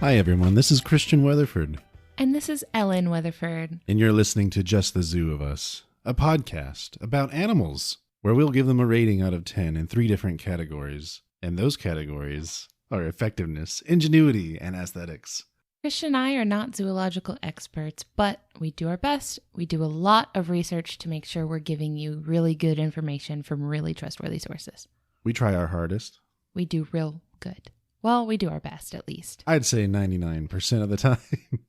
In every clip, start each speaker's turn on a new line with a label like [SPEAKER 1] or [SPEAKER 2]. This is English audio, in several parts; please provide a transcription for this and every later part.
[SPEAKER 1] Hi everyone, this is Christian Weatherford.
[SPEAKER 2] And this is Ellen Weatherford.
[SPEAKER 1] And you're listening to Just the Zoo of Us, a podcast about animals, where we'll give them a rating out of 10 in 3 different categories. And those categories are effectiveness, ingenuity, and aesthetics.
[SPEAKER 2] Christian and I are not zoological experts, but we do our best. We do a lot of research to make sure we're giving you really good information from really trustworthy sources.
[SPEAKER 1] We try our hardest.
[SPEAKER 2] We do real good. Well, we do our best, at least.
[SPEAKER 1] I'd say 99% of the time.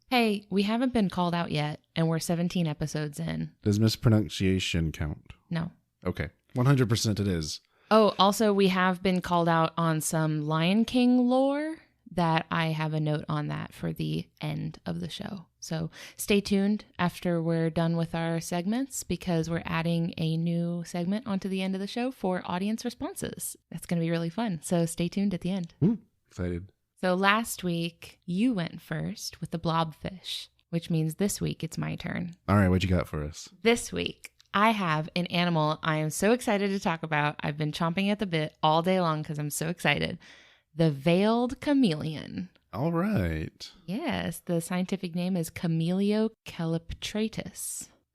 [SPEAKER 2] Hey, we haven't been called out yet, and we're 17 episodes in.
[SPEAKER 1] Does mispronunciation count?
[SPEAKER 2] No.
[SPEAKER 1] Okay. 100% it is.
[SPEAKER 2] Oh, also, we have been called out on some Lion King lore that I have a note on that for the end of the show. So stay tuned after we're done with our segments because we're adding a new segment onto the end of the show for audience responses. That's going to be really fun. So stay tuned at the end.
[SPEAKER 1] Excited.
[SPEAKER 2] So last week, you went first with the blobfish, which means this week it's my turn.
[SPEAKER 1] All right, what you got for us?
[SPEAKER 2] This week, I have an animal I am so excited to talk about. I've been chomping at the bit all day long because I'm so excited. The veiled chameleon.
[SPEAKER 1] All right.
[SPEAKER 2] Yes, the scientific name is Chameleon Kea.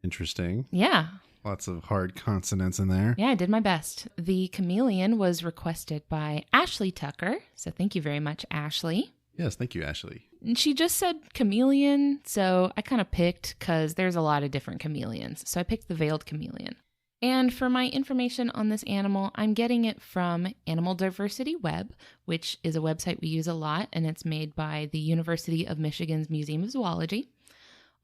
[SPEAKER 1] Interesting.
[SPEAKER 2] Yeah.
[SPEAKER 1] Lots of hard consonants in there.
[SPEAKER 2] Yeah, I did my best. The chameleon was requested by Ashley Tucker. So thank you very much, Ashley.
[SPEAKER 1] Yes, thank you, Ashley.
[SPEAKER 2] And she just said chameleon, so I kind of picked because there's a lot of different chameleons. So I picked the veiled chameleon. And for my information on this animal, I'm getting it from Animal Diversity Web, which is a website we use a lot, and it's made by the University of Michigan's Museum of Zoology.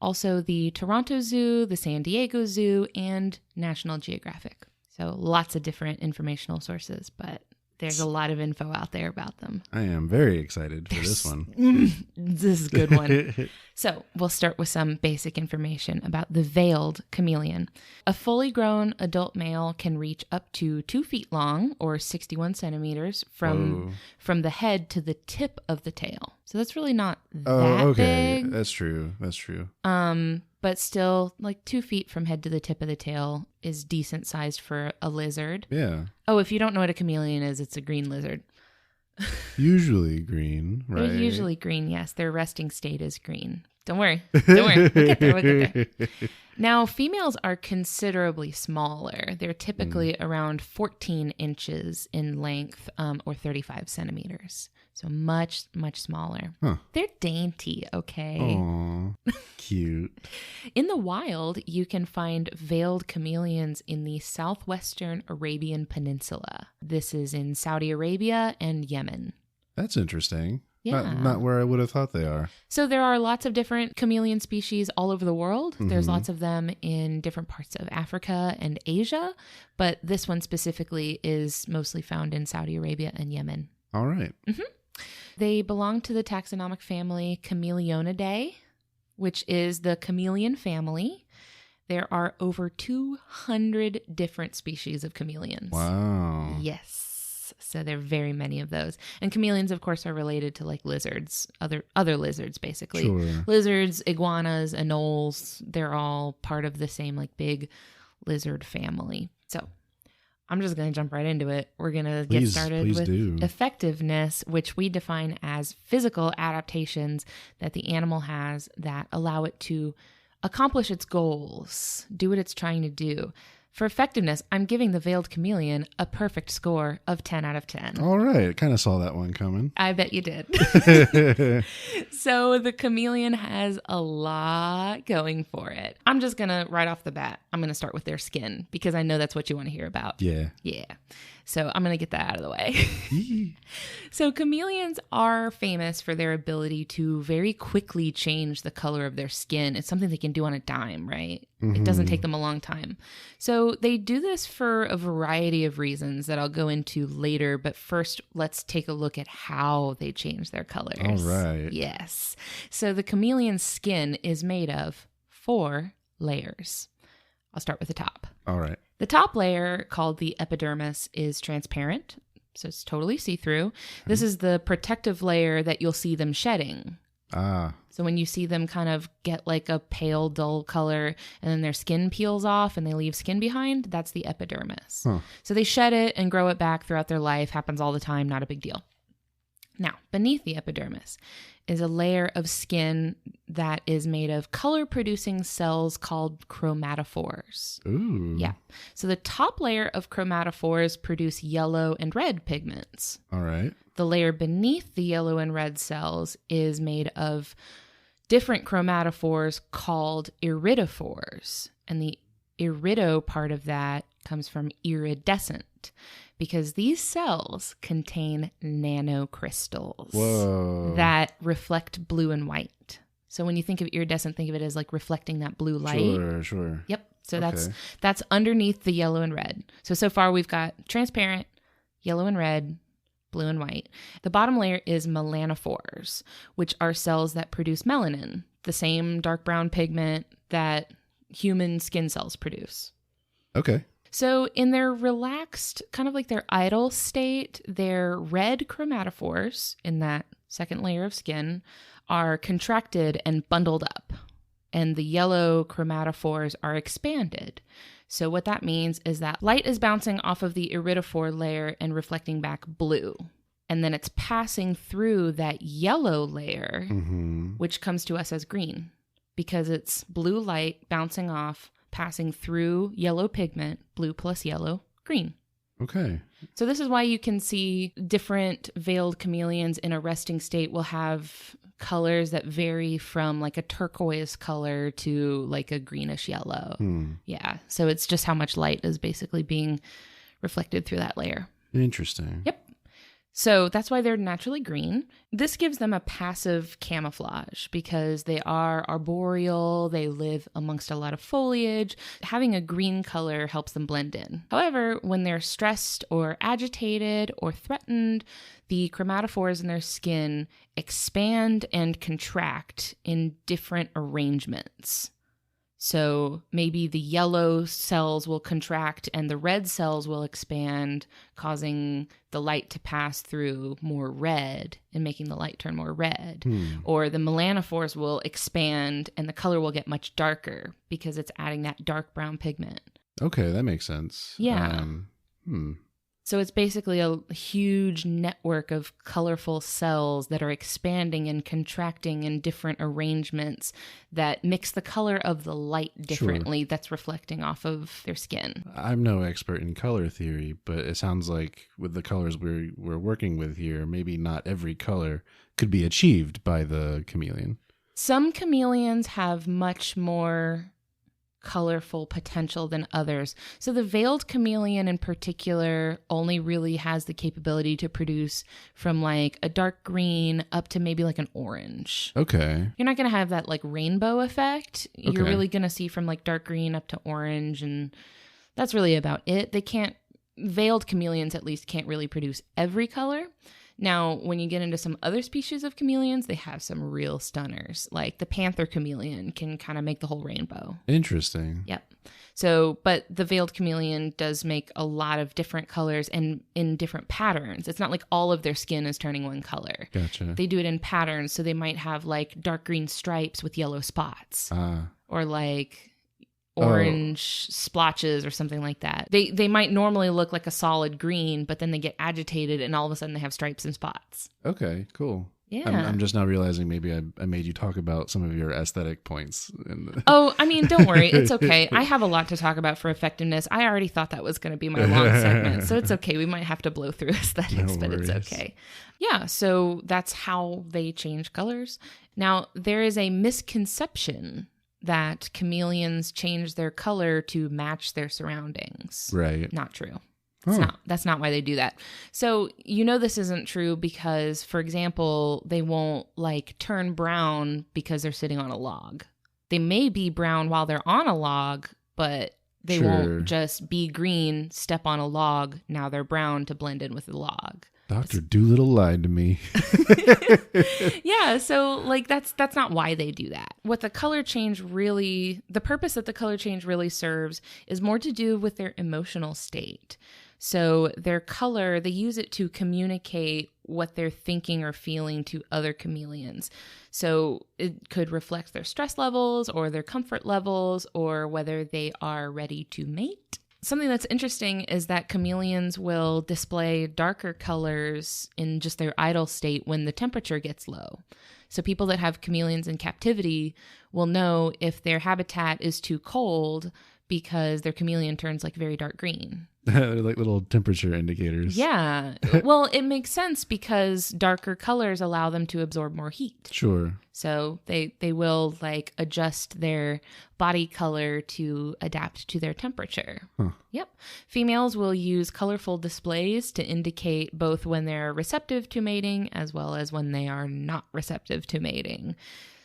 [SPEAKER 2] Also the Toronto Zoo, the San Diego Zoo, and National Geographic. So lots of different informational sources, but there's a lot of info out there about them.
[SPEAKER 1] I am very excited for this one.
[SPEAKER 2] This is a good one. So we'll start with some basic information about the veiled chameleon. A fully grown adult male can reach up to 2 feet long, or 61 centimeters, from the head to the tip of the tail. So that's really not that big.
[SPEAKER 1] That's true. That's true.
[SPEAKER 2] But still, like 2 feet from head to the tip of the tail is decent sized for a lizard.
[SPEAKER 1] Yeah.
[SPEAKER 2] Oh, if you don't know what a chameleon is, it's a green lizard.
[SPEAKER 1] Usually green, right?
[SPEAKER 2] They're usually green, yes. Their resting state is green. Don't worry. Don't worry. We'll get there. We'll get there. Now, females are considerably smaller. They're typically around 14 inches in length, or 35 centimeters. So much, much smaller.
[SPEAKER 1] Huh.
[SPEAKER 2] They're dainty, okay?
[SPEAKER 1] Aw, cute.
[SPEAKER 2] In the wild, you can find veiled chameleons in the southwestern Arabian Peninsula. This is in Saudi Arabia and Yemen.
[SPEAKER 1] That's interesting.
[SPEAKER 2] Yeah.
[SPEAKER 1] Not where I would have thought they are.
[SPEAKER 2] So there are lots of different chameleon species all over the world. Mm-hmm. There's lots of them in different parts of Africa and Asia, but this one specifically is mostly found in Saudi Arabia and Yemen.
[SPEAKER 1] All right.
[SPEAKER 2] Mm-hmm. They belong to the taxonomic family Chameleonidae, which is the chameleon family. There are over 200 different species of chameleons.
[SPEAKER 1] Wow.
[SPEAKER 2] Yes. So there are very many of those. And chameleons, of course, are related to like lizards, other lizards, basically.
[SPEAKER 1] Sure.
[SPEAKER 2] Lizards, iguanas, anoles, they're all part of the same like big lizard family. So I'm just going to jump right into it. We're going to get started with effectiveness, which we define as physical adaptations that the animal has that allow it to accomplish its goals, do what it's trying to do. For effectiveness, I'm giving the veiled chameleon a perfect score of 10 out of 10.
[SPEAKER 1] All right. Kind of saw that one coming.
[SPEAKER 2] I bet you did. So the chameleon has a lot going for it. I'm just going to, right off the bat, I'm going to start with their skin because I know that's what you want to hear about.
[SPEAKER 1] Yeah.
[SPEAKER 2] Yeah. So I'm going to get that out of the way. So chameleons are famous for their ability to very quickly change the color of their skin. It's something they can do on a dime, right? Mm-hmm. It doesn't take them a long time. So they do this for a variety of reasons that I'll go into later. But first, let's take a look at how they change their colors.
[SPEAKER 1] All right.
[SPEAKER 2] Yes. So the chameleon's skin is made of 4 layers. I'll start with the top.
[SPEAKER 1] All right.
[SPEAKER 2] The top layer, called the epidermis, is transparent, so it's totally see-through. This is the protective layer that you'll see them shedding. So when you see them kind of get like a pale, dull color, and then their skin peels off and they leave skin behind, that's the epidermis. Huh. So they shed it and grow it back throughout their life. Happens all the time, not a big deal. Now, beneath the epidermis is a layer of skin that is made of color-producing cells called chromatophores.
[SPEAKER 1] Ooh.
[SPEAKER 2] Yeah. So the top layer of chromatophores produce yellow and red pigments.
[SPEAKER 1] All right.
[SPEAKER 2] The layer beneath the yellow and red cells is made of different chromatophores called iridophores. And the irido part of that comes from iridescent, because these cells contain nanocrystals that reflect blue and white. So when you think of iridescent, think of it as like reflecting that blue light.
[SPEAKER 1] Sure.
[SPEAKER 2] Yep. So that's underneath the yellow and red. So far we've got transparent, yellow and red, blue and white. The bottom layer is melanophores, which are cells that produce melanin, the same dark brown pigment that human skin cells produce.
[SPEAKER 1] Okay.
[SPEAKER 2] So in their relaxed, kind of like their idle state, their red chromatophores in that second layer of skin are contracted and bundled up, and the yellow chromatophores are expanded. So what that means is that light is bouncing off of the iridophore layer and reflecting back blue. And then it's passing through that yellow layer, which comes to us as green, because it's blue light bouncing off, passing through yellow pigment, blue plus yellow, green.
[SPEAKER 1] Okay.
[SPEAKER 2] So this is why you can see different veiled chameleons in a resting state will have colors that vary from like a turquoise color to like a greenish yellow. Yeah. So it's just how much light is basically being reflected through that layer.
[SPEAKER 1] Interesting.
[SPEAKER 2] Yep. So that's why they're naturally green. This gives them a passive camouflage because they are arboreal. They live amongst a lot of foliage. Having a green color helps them blend in. However, when they're stressed or agitated or threatened, the chromatophores in their skin expand and contract in different arrangements. So maybe the yellow cells will contract and the red cells will expand, causing the light to pass through more red and making the light turn more red. Or the melanophores will expand and the color will get much darker because it's adding that dark brown pigment.
[SPEAKER 1] Okay, that makes sense.
[SPEAKER 2] Yeah. So it's basically a huge network of colorful cells that are expanding and contracting in different arrangements that mix the color of the light differently that's reflecting off of their skin.
[SPEAKER 1] I'm no expert in color theory, but it sounds like with the colors we're working with here, maybe not every color could be achieved by the chameleon.
[SPEAKER 2] Some chameleons have much more colorful potential than others. So the veiled chameleon in particular only really has the capability to produce from like a dark green up to maybe like an orange.
[SPEAKER 1] Okay.
[SPEAKER 2] You're not going to have that like rainbow effect. Okay. You're really going to see from like dark green up to orange, and that's really about it. Veiled chameleons at least can't really produce every color. Now, when you get into some other species of chameleons, they have some real stunners. Like the panther chameleon can kind of make the whole rainbow.
[SPEAKER 1] Interesting.
[SPEAKER 2] Yep. So, but the veiled chameleon does make a lot of different colors and in different patterns. It's not like all of their skin is turning one color.
[SPEAKER 1] Gotcha.
[SPEAKER 2] They do it in patterns. So they might have like dark green stripes with yellow spots. Or like orange splotches or something like that. They might normally look like a solid green, but then they get agitated and all of a sudden they have stripes and spots.
[SPEAKER 1] Okay, cool.
[SPEAKER 2] Yeah.
[SPEAKER 1] I'm just now realizing maybe I made you talk about some of your aesthetic points.
[SPEAKER 2] Oh, I mean, don't worry. It's okay. I have a lot to talk about for effectiveness. I already thought that was going to be my long segment, so it's okay. We might have to blow through aesthetics, but it's okay. Yeah, so that's how they change colors. Now, there is a misconception that chameleons change their color to match their surroundings.
[SPEAKER 1] Right.
[SPEAKER 2] Not true. That's not why they do that. So, this isn't true because, for example, they won't like turn brown because they're sitting on a log. They may be brown while they're on a log, but they won't just be green, step on a log, now they're brown to blend in with the log.
[SPEAKER 1] Dr. Doolittle lied to me.
[SPEAKER 2] Yeah, so like that's not why they do that. What the purpose that the color change really serves is more to do with their emotional state. So their color, they use it to communicate what they're thinking or feeling to other chameleons. So it could reflect their stress levels or their comfort levels or whether they are ready to mate. something that's interesting is that chameleons will display darker colors in just their idle state when the temperature gets low. So people that have chameleons in captivity will know if their habitat is too cold because their chameleon turns like very dark green.
[SPEAKER 1] They're like little temperature indicators.
[SPEAKER 2] Yeah. Well, it makes sense because darker colors allow them to absorb more heat.
[SPEAKER 1] Sure.
[SPEAKER 2] So they will like adjust their body color to adapt to their temperature.
[SPEAKER 1] Huh.
[SPEAKER 2] Yep. Females will use colorful displays to indicate both when they're receptive to mating as well as when they are not receptive to mating.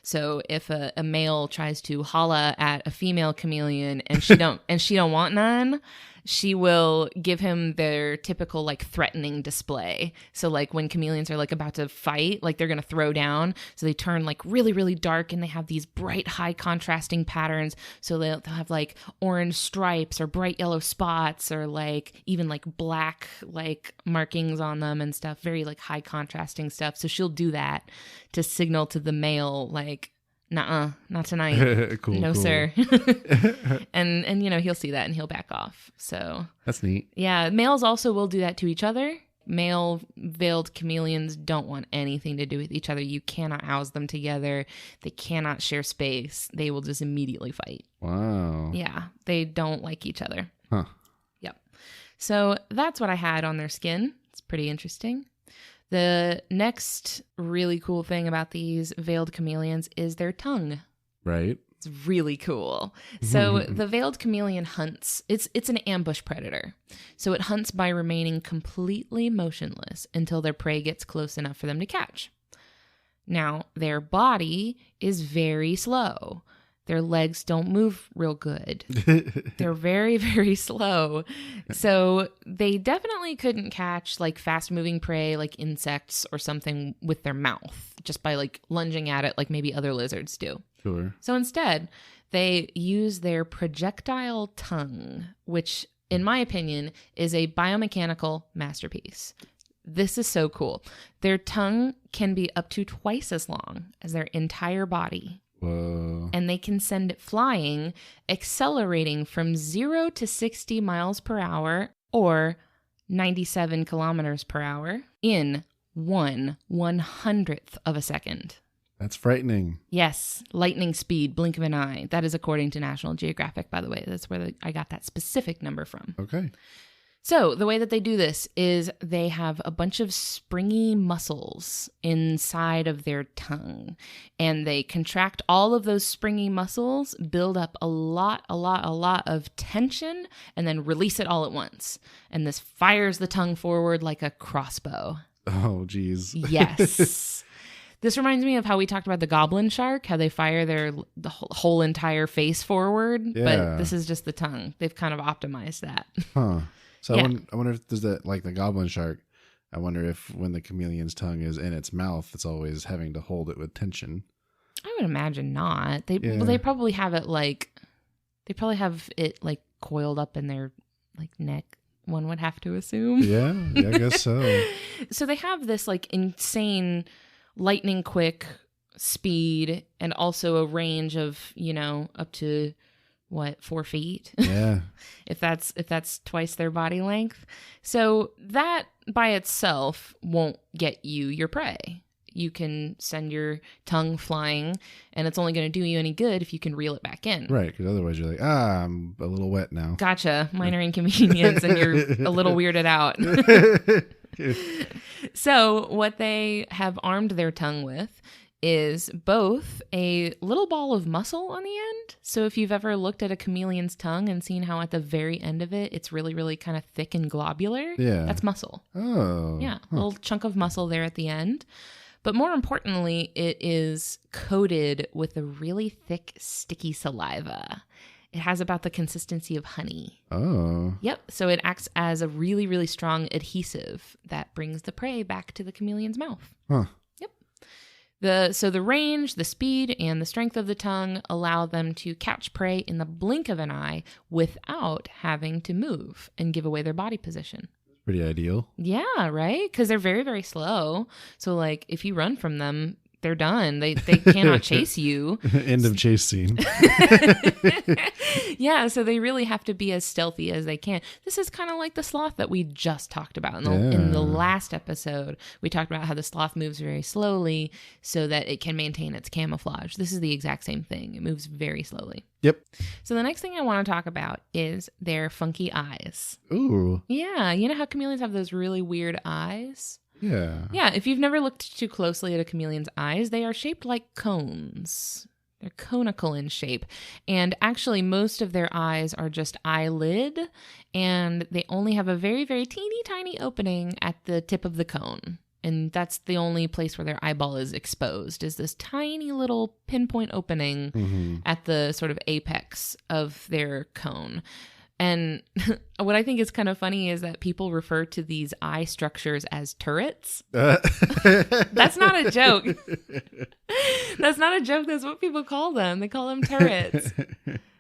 [SPEAKER 2] So if a male tries to holla at a female chameleon and she don't want none, she will give him their typical like threatening display. So like when chameleons are like about to fight, like they're going to throw down. So they turn like really, really dark and they have these bright, high contrasting patterns. So they'll have like orange stripes or bright yellow spots or like even like black like markings on them and stuff. Very like high contrasting stuff. So she'll do that to signal to the male like, nuh-uh, not tonight.
[SPEAKER 1] Cool,
[SPEAKER 2] no,
[SPEAKER 1] cool.
[SPEAKER 2] sir. and you know, he'll see that and he'll back off. So
[SPEAKER 1] That's neat.
[SPEAKER 2] yeah, males also will do that to each other. Male veiled chameleons don't want anything to do with each other. You cannot house them together. They cannot share space. They will just immediately fight.
[SPEAKER 1] Wow.
[SPEAKER 2] Yeah, they don't like each other.
[SPEAKER 1] Huh.
[SPEAKER 2] Yep. So that's what I had on their skin. It's pretty interesting. The next really cool thing about these veiled chameleons is their tongue.
[SPEAKER 1] Right.
[SPEAKER 2] It's really cool. So the veiled chameleon hunts. It's an ambush predator. So it hunts by remaining completely motionless until their prey gets close enough for them to catch. Now, their body is very slow. Their legs don't move real good. They're very, very slow. So they definitely couldn't catch like fast moving prey like insects or something with their mouth just by like lunging at it like maybe other lizards do.
[SPEAKER 1] Sure.
[SPEAKER 2] So instead, they use their projectile tongue, which in my opinion is a biomechanical masterpiece. This is so cool. Their tongue can be up to twice as long as their entire body.
[SPEAKER 1] Whoa.
[SPEAKER 2] And they can send it flying, accelerating from 0 to 60 miles per hour or 97 kilometers per hour in 1/100th of a second.
[SPEAKER 1] That's frightening.
[SPEAKER 2] Yes, lightning speed, blink of an eye. That is according to National Geographic, by the way. That's where I got that specific number from.
[SPEAKER 1] Okay.
[SPEAKER 2] So the way that they do this is they have a bunch of springy muscles inside of their tongue, and they contract all of those springy muscles, build up a lot of tension, and then release it all at once. And this fires the tongue forward like a crossbow.
[SPEAKER 1] Oh, geez.
[SPEAKER 2] Yes. This reminds me of how we talked about the goblin shark, how they fire the whole entire face forward,
[SPEAKER 1] Yeah.
[SPEAKER 2] but this is just the tongue. They've kind of optimized that.
[SPEAKER 1] Huh. So
[SPEAKER 2] Yeah.
[SPEAKER 1] I wonder if there's that, like the goblin shark, I wonder if when the chameleon's tongue is in its mouth, it's always having to hold it with tension.
[SPEAKER 2] I would imagine not. They
[SPEAKER 1] Yeah.
[SPEAKER 2] well, they probably have it like coiled up in their like neck. One would have to assume.
[SPEAKER 1] Yeah, I guess so.
[SPEAKER 2] So they have this like insane lightning quick speed and also a range of, you know, up to 4 feet?
[SPEAKER 1] Yeah.
[SPEAKER 2] if that's twice their body length. So that by itself won't get you your prey. You can send your tongue flying and it's only going to do you any good if you can reel it back in.
[SPEAKER 1] Right, because otherwise you're like, I'm a little wet now.
[SPEAKER 2] Gotcha. Minor inconvenience and you're a little weirded out. So what they have armed their tongue with is both a little ball of muscle on the end. So if you've ever looked at a chameleon's tongue and seen how at the very end of it, it's really, really kind of thick and globular.
[SPEAKER 1] Yeah.
[SPEAKER 2] That's muscle.
[SPEAKER 1] Oh.
[SPEAKER 2] Yeah. A little chunk of muscle there at the end. But more importantly, it is coated with a really thick, sticky saliva. It has about the consistency of honey.
[SPEAKER 1] Oh.
[SPEAKER 2] Yep. So it acts as a really, really strong adhesive that brings the prey back to the chameleon's mouth.
[SPEAKER 1] Huh.
[SPEAKER 2] So the range, the speed, and the strength of the tongue allow them to catch prey in the blink of an eye without having to move and give away their body position.
[SPEAKER 1] Pretty ideal.
[SPEAKER 2] Yeah, right? Because they're very, very slow. So, like, if you run from them, they're done. They cannot chase you.
[SPEAKER 1] End of chase scene.
[SPEAKER 2] Yeah, so they really have to be as stealthy as they can. This is kind of like the sloth that we just talked about in the last episode. We talked about how the sloth moves very slowly so that it can maintain its camouflage. This is the exact same thing. It moves very slowly.
[SPEAKER 1] Yep.
[SPEAKER 2] So the next thing I want to talk about is their funky eyes.
[SPEAKER 1] Ooh.
[SPEAKER 2] Yeah, you know how chameleons have those really weird eyes?
[SPEAKER 1] Yeah.
[SPEAKER 2] Yeah, if you've never looked too closely at a chameleon's eyes, they are shaped like cones. They're conical in shape. And actually, most of their eyes are just eyelid, and they only have a very, very teeny tiny opening at the tip of the cone. And that's the only place where their eyeball is exposed, is this tiny little pinpoint opening at the sort of apex of their cone. And what I think is kind of funny is that people refer to these eye structures as turrets. That's not a joke. That's not a joke. That's what people call them. They call them turrets.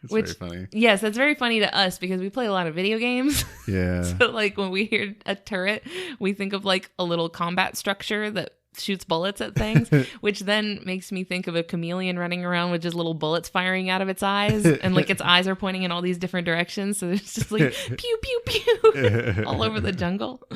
[SPEAKER 1] It's very funny.
[SPEAKER 2] Yes, that's very funny to us because we play a lot of video games.
[SPEAKER 1] Yeah.
[SPEAKER 2] So like when we hear a turret, we think of like a little combat structure that shoots bullets at things, which then makes me think of a chameleon running around with just little bullets firing out of its eyes, and like its eyes are pointing in all these different directions, so there's just like pew pew pew all over the jungle.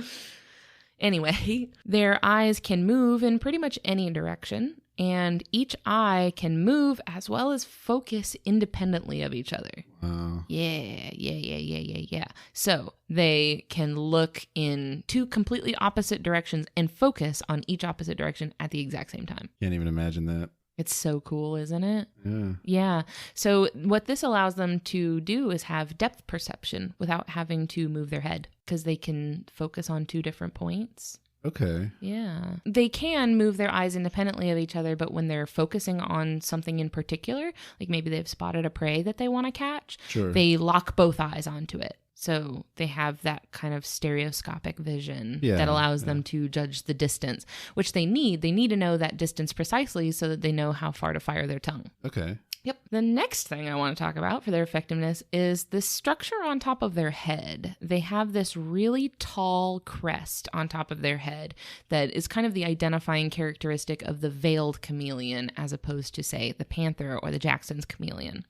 [SPEAKER 2] Anyway, their eyes can move in pretty much any direction, and each eye can move as well as focus independently of each other.
[SPEAKER 1] Wow.
[SPEAKER 2] Yeah. So they can look in two completely opposite directions and focus on each opposite direction at the exact same time.
[SPEAKER 1] Can't even imagine that.
[SPEAKER 2] It's so cool, isn't it?
[SPEAKER 1] Yeah.
[SPEAKER 2] Yeah. So what this allows them to do is have depth perception without having to move their head, because they can focus on two different points.
[SPEAKER 1] Okay.
[SPEAKER 2] Yeah. They can move their eyes independently of each other, but when they're focusing on something in particular, like maybe they've spotted a prey that they want to catch,
[SPEAKER 1] Sure.
[SPEAKER 2] they lock both eyes onto it. So they have that kind of stereoscopic vision that allows them to judge the distance, which they need. They need to know that distance precisely so that they know how far to fire their tongue.
[SPEAKER 1] Okay.
[SPEAKER 2] Yep. The next thing I want to talk about for their effectiveness is this structure on top of their head. They have this really tall crest on top of their head that is kind of the identifying characteristic of the veiled chameleon as opposed to, say, the panther or the Jackson's chameleon.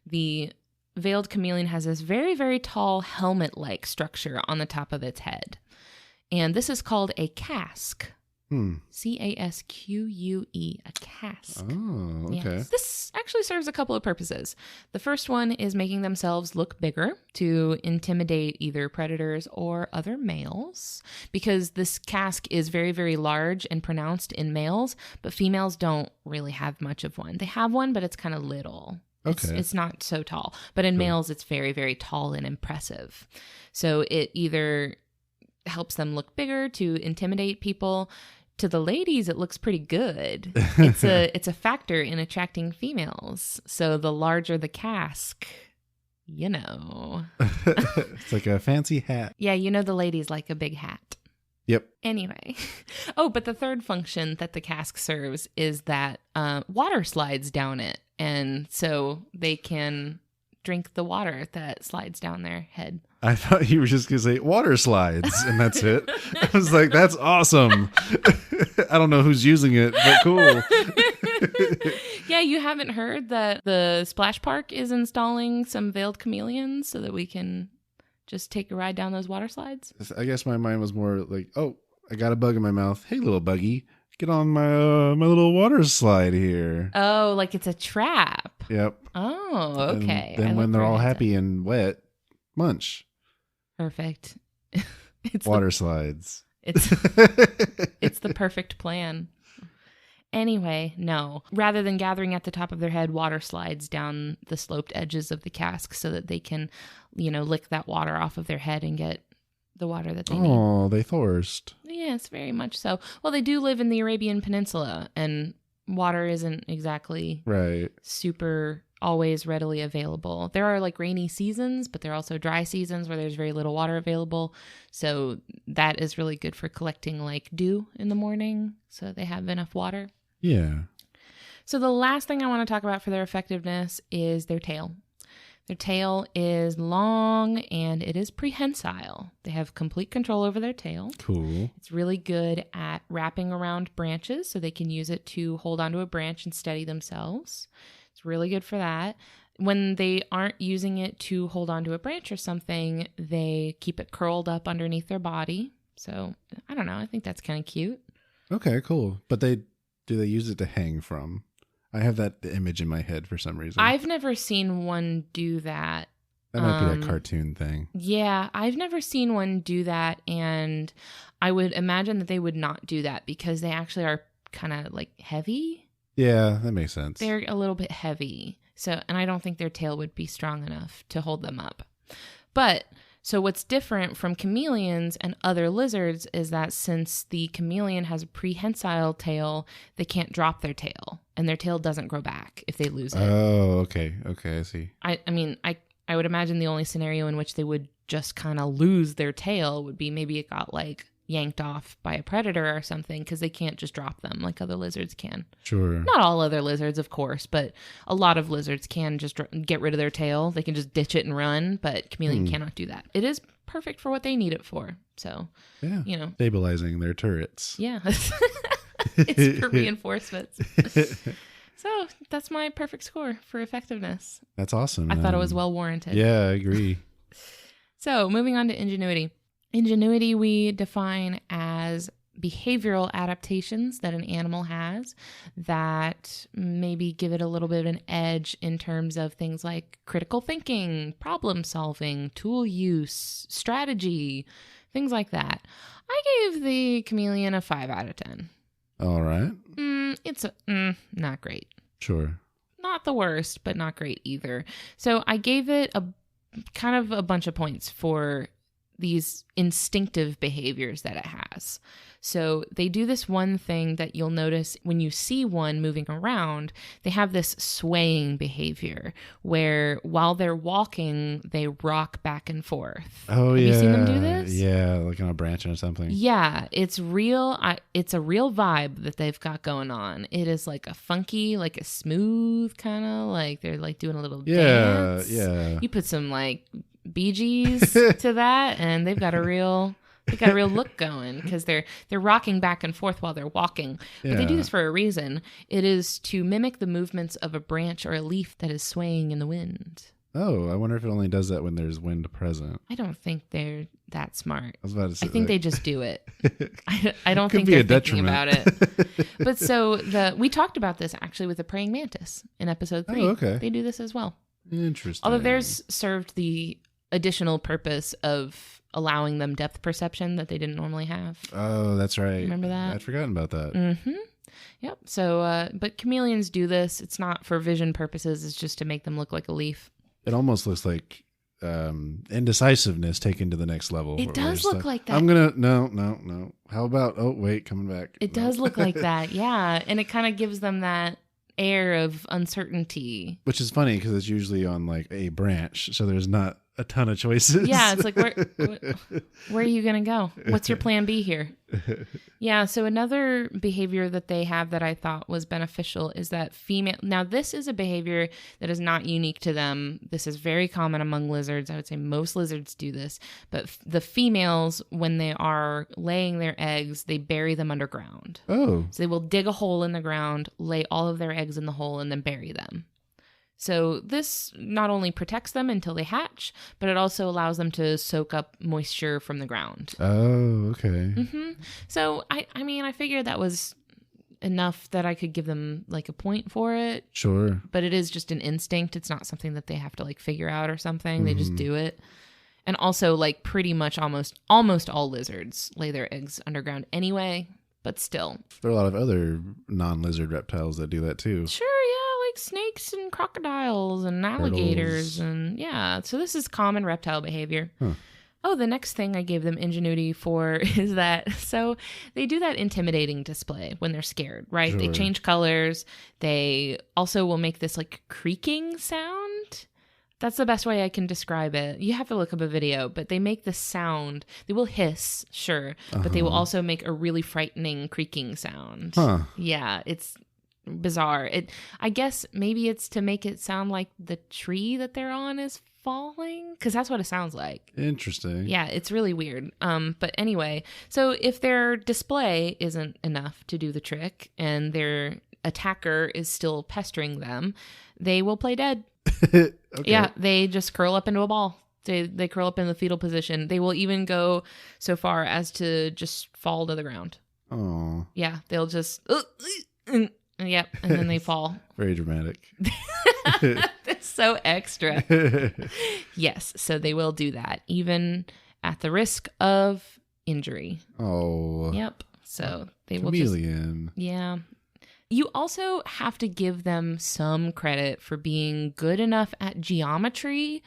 [SPEAKER 2] The veiled chameleon has this very, very tall helmet-like structure on the top of its head. And this is called a casque. Casque, a casque.
[SPEAKER 1] Oh, okay.
[SPEAKER 2] Yes. This actually serves a couple of purposes. The first one is making themselves look bigger to intimidate either predators or other males, because this casque is very, very large and pronounced in males, but females don't really have much of one. They have one, but it's kind of little.
[SPEAKER 1] Okay.
[SPEAKER 2] It's not so tall. But in males, it's very, very tall and impressive. So it either helps them look bigger to intimidate people. To the ladies, it looks pretty good. It's a factor in attracting females. So the larger the casque, you know.
[SPEAKER 1] It's like a fancy hat.
[SPEAKER 2] Yeah, you know the ladies like a big hat.
[SPEAKER 1] Yep.
[SPEAKER 2] Anyway. Oh, but the third function that the casque serves is that water slides down it. And so they can drink the water that slides down their head.
[SPEAKER 1] I thought you were just going to say water slides, and that's it. I was like, that's awesome. I don't know who's using it, but cool.
[SPEAKER 2] Yeah, you haven't heard that the Splash Park is installing some veiled chameleons so that we can just take a ride down those water slides?
[SPEAKER 1] I guess my mind was more like, oh, I got a bug in my mouth. Hey, little buggy, get on my my little water slide here.
[SPEAKER 2] Oh, like it's a trap.
[SPEAKER 1] Yep.
[SPEAKER 2] Oh, okay.
[SPEAKER 1] And then when they're all happy and wet, munch.
[SPEAKER 2] Perfect. It's
[SPEAKER 1] water slides.
[SPEAKER 2] It's the perfect plan. Anyway, no. Rather than gathering at the top of their head, water slides down the sloped edges of the cask so that they can, lick that water off of their head and get the water that they need.
[SPEAKER 1] Oh, they thirst.
[SPEAKER 2] Yes, very much so. Well, they do live in the Arabian Peninsula, and water isn't exactly super always readily available. There are like rainy seasons, but there are also dry seasons where there's very little water available. So that is really good for collecting like dew in the morning so they have enough water.
[SPEAKER 1] Yeah.
[SPEAKER 2] So the last thing I want to talk about for their effectiveness is their tail. Their tail is long and it is prehensile. They have complete control over their tail.
[SPEAKER 1] Cool.
[SPEAKER 2] It's really good at wrapping around branches so they can use it to hold onto a branch and steady themselves. It's really good for that. When they aren't using it to hold onto a branch or something, they keep it curled up underneath their body. So, I don't know. I think that's kind of cute.
[SPEAKER 1] Okay, cool. But do they use it to hang from? I have that image in my head for some reason.
[SPEAKER 2] I've never seen one do that.
[SPEAKER 1] That might be that cartoon thing.
[SPEAKER 2] Yeah, I've never seen one do that, and I would imagine that they would not do that because they actually are kind of like heavy.
[SPEAKER 1] Yeah, that makes sense.
[SPEAKER 2] They're a little bit heavy. And I don't think their tail would be strong enough to hold them up. But so what's different from chameleons and other lizards is that since the chameleon has a prehensile tail, they can't drop their tail, and their tail doesn't grow back if they lose it.
[SPEAKER 1] Oh, okay. Okay, I see.
[SPEAKER 2] I mean, I would imagine the only scenario in which they would just kind of lose their tail would be maybe it got like yanked off by a predator or something, because they can't just drop them like other lizards can.
[SPEAKER 1] Sure.
[SPEAKER 2] Not all other lizards, of course, but a lot of lizards can just get rid of their tail. They can just ditch it and run, but chameleon cannot do that. It is perfect for what they need it for. So,
[SPEAKER 1] yeah,
[SPEAKER 2] you know.
[SPEAKER 1] Stabilizing their turrets.
[SPEAKER 2] Yeah. It's for reinforcements. So that's my perfect score for effectiveness.
[SPEAKER 1] That's awesome.
[SPEAKER 2] I thought it was well warranted.
[SPEAKER 1] Yeah, I agree.
[SPEAKER 2] So moving on to ingenuity. Ingenuity we define as behavioral adaptations that an animal has that maybe give it a little bit of an edge in terms of things like critical thinking, problem solving, tool use, strategy, things like that. I gave the chameleon a 5 out of 10.
[SPEAKER 1] All right.
[SPEAKER 2] It's not great.
[SPEAKER 1] Sure.
[SPEAKER 2] Not the worst, but not great either. So I gave it a kind of a bunch of points for these instinctive behaviors that it has. So they do this one thing that you'll notice when you see one moving around. They have this swaying behavior where while they're walking, they rock back and forth.
[SPEAKER 1] Oh,
[SPEAKER 2] Have you seen them do this?
[SPEAKER 1] Yeah, like on a branch or something.
[SPEAKER 2] Yeah, it's real. It's a real vibe that they've got going on. It is like a funky, like a smooth kind of like they're like doing a little dance.
[SPEAKER 1] Yeah.
[SPEAKER 2] You put some like Bee Gees to that, and they've got a real look going because they're rocking back and forth while they're walking. But they do this for a reason. It is to mimic the movements of a branch or a leaf that is swaying in the wind.
[SPEAKER 1] Oh, I wonder if it only does that when there's wind present.
[SPEAKER 2] I don't think they're that smart.
[SPEAKER 1] I was about to say,
[SPEAKER 2] I think
[SPEAKER 1] like,
[SPEAKER 2] they just do it. I don't
[SPEAKER 1] Could
[SPEAKER 2] think
[SPEAKER 1] be a
[SPEAKER 2] they're thinking
[SPEAKER 1] detriment.
[SPEAKER 2] about it. But so we talked about this actually with the praying mantis in episode 3.
[SPEAKER 1] Oh, okay.
[SPEAKER 2] They do this as well.
[SPEAKER 1] Interesting.
[SPEAKER 2] Although theirs served the additional purpose of allowing them depth perception that they didn't normally have.
[SPEAKER 1] Oh, that's right.
[SPEAKER 2] Remember that?
[SPEAKER 1] I'd forgotten about that.
[SPEAKER 2] Mm-hmm. Yep. So, but chameleons do this. It's not for vision purposes. It's just to make them look like a leaf.
[SPEAKER 1] It almost looks like indecisiveness taken to the next level.
[SPEAKER 2] It does look like that.
[SPEAKER 1] I'm gonna no. How about coming back?
[SPEAKER 2] It does look like that, yeah. And it kind of gives them that air of uncertainty.
[SPEAKER 1] Which is funny because it's usually on like a branch, so there's not a ton of choices.
[SPEAKER 2] Yeah, it's like where are you gonna go? What's your plan B here? Yeah, so another behavior that they have that I thought was beneficial is that female. Now, this is a behavior that is not unique to them. This is very common among lizards. I would say most lizards do this, but the females, when they are laying their eggs, they bury them underground.
[SPEAKER 1] Oh,
[SPEAKER 2] So they will dig a hole in the ground, lay all of their eggs in the hole, and then bury them. So this not only protects them until they hatch, but it also allows them to soak up moisture from the ground.
[SPEAKER 1] Oh, okay.
[SPEAKER 2] Mm-hmm. So, I mean, I figured that was enough that I could give them like a point for it.
[SPEAKER 1] Sure.
[SPEAKER 2] But it is just an instinct. It's not something that they have to like figure out or something. They just do it. And also like pretty much almost all lizards lay their eggs underground anyway, but still.
[SPEAKER 1] There are a lot of other non-lizard reptiles that do that too.
[SPEAKER 2] Sure, yeah. Like snakes and crocodiles and alligators.
[SPEAKER 1] Turtles.
[SPEAKER 2] And yeah, so this is common reptile behavior.
[SPEAKER 1] Huh.
[SPEAKER 2] Oh, the next thing I gave them ingenuity for is that, so they do that intimidating display when they're scared, right?
[SPEAKER 1] Sure.
[SPEAKER 2] They change colors. They also will make this like creaking sound. That's the best way I can describe it. You have to look up a video, but they make the sound. They will hiss, sure, but they will also make a really frightening creaking sound.
[SPEAKER 1] Huh.
[SPEAKER 2] Yeah, it's bizarre. I guess maybe it's to make it sound like the tree that they're on is falling, because that's what it sounds like.
[SPEAKER 1] Interesting.
[SPEAKER 2] Yeah, it's really weird. But anyway, so if their display isn't enough to do the trick and their attacker is still pestering them, they will play dead.
[SPEAKER 1] Okay.
[SPEAKER 2] Yeah, they just curl up into a ball. They curl up in the fetal position. They will even go so far as to just fall to the ground.
[SPEAKER 1] Oh.
[SPEAKER 2] Yeah, they'll just yep, and then they fall.
[SPEAKER 1] Very dramatic.
[SPEAKER 2] That's so extra. Yes, so they will do that, even at the risk of injury.
[SPEAKER 1] Oh.
[SPEAKER 2] Yep. So they
[SPEAKER 1] Chameleon.
[SPEAKER 2] will just... Yeah. You also have to give them some credit for being good enough at geometry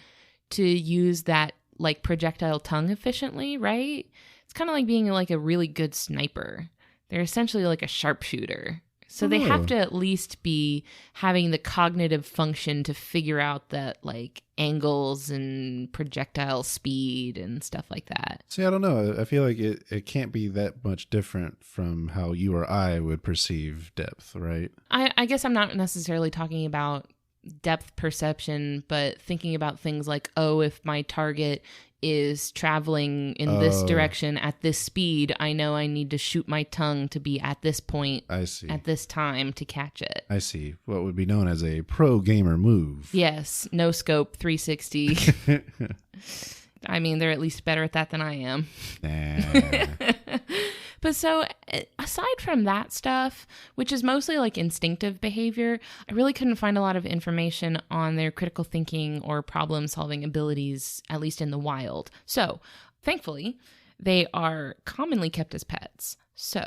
[SPEAKER 2] to use that like projectile tongue efficiently, right? It's kind of like being like a really good sniper. They're essentially like a sharpshooter. So they have to at least be having the cognitive function to figure out that like angles and projectile speed and stuff like that.
[SPEAKER 1] See, I don't know. I feel like it can't be that much different from how you or I would perceive depth, right?
[SPEAKER 2] I guess I'm not necessarily talking about depth perception, but thinking about things like, oh, if my target is traveling in this direction at this speed, I know I need to shoot my tongue to be at this point
[SPEAKER 1] I see.
[SPEAKER 2] at this time to catch it.
[SPEAKER 1] I see. What would be known as a pro gamer move.
[SPEAKER 2] Yes, no scope 360. I mean, they're at least better at that than I am.
[SPEAKER 1] Nah.
[SPEAKER 2] But so aside from that stuff, which is mostly like instinctive behavior, I really couldn't find a lot of information on their critical thinking or problem solving abilities, at least in the wild. So thankfully, they are commonly kept as pets. So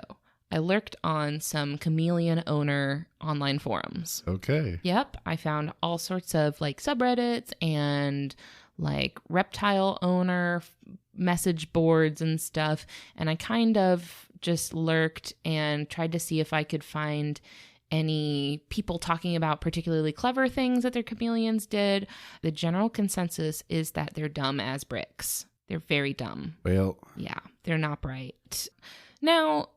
[SPEAKER 2] I lurked on some chameleon owner online forums.
[SPEAKER 1] Okay.
[SPEAKER 2] Yep, I found all sorts of like subreddits and like reptile owner message boards and stuff, and I kind of just lurked and tried to see if I could find any people talking about particularly clever things that their chameleons did. The general consensus is that they're dumb as bricks. They're very dumb.
[SPEAKER 1] Well,
[SPEAKER 2] yeah, they're not bright. Now,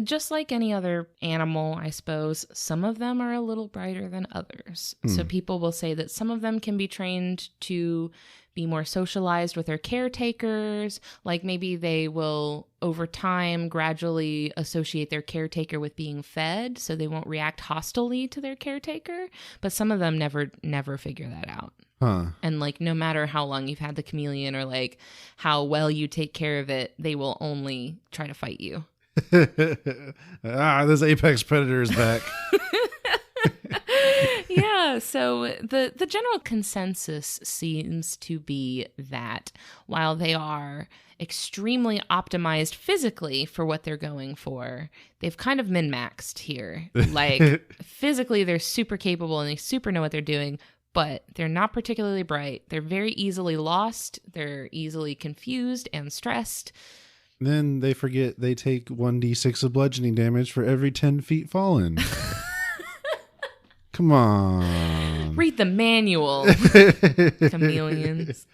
[SPEAKER 2] just like any other animal, I suppose, some of them are a little brighter than others. So people will say that some of them can be trained to be more socialized with their caretakers. Like maybe they will, over time, gradually associate their caretaker with being fed, so they won't react hostilely to their caretaker. But some of them never figure that out.
[SPEAKER 1] huh.
[SPEAKER 2] And like no matter how long you've had the chameleon or like how well you take care of it, they will only try to fight you.
[SPEAKER 1] This apex predator is back.
[SPEAKER 2] Yeah, so the general consensus seems to be that while they are extremely optimized physically for what they're going for, they've kind of min-maxed here. Like physically they're super capable and they super know what they're doing, but they're not particularly bright. They're very easily lost. They're easily confused and stressed.
[SPEAKER 1] Then they forget they take 1d6 of bludgeoning damage for every 10 feet fallen. Come on.
[SPEAKER 2] Read the manual, chameleons.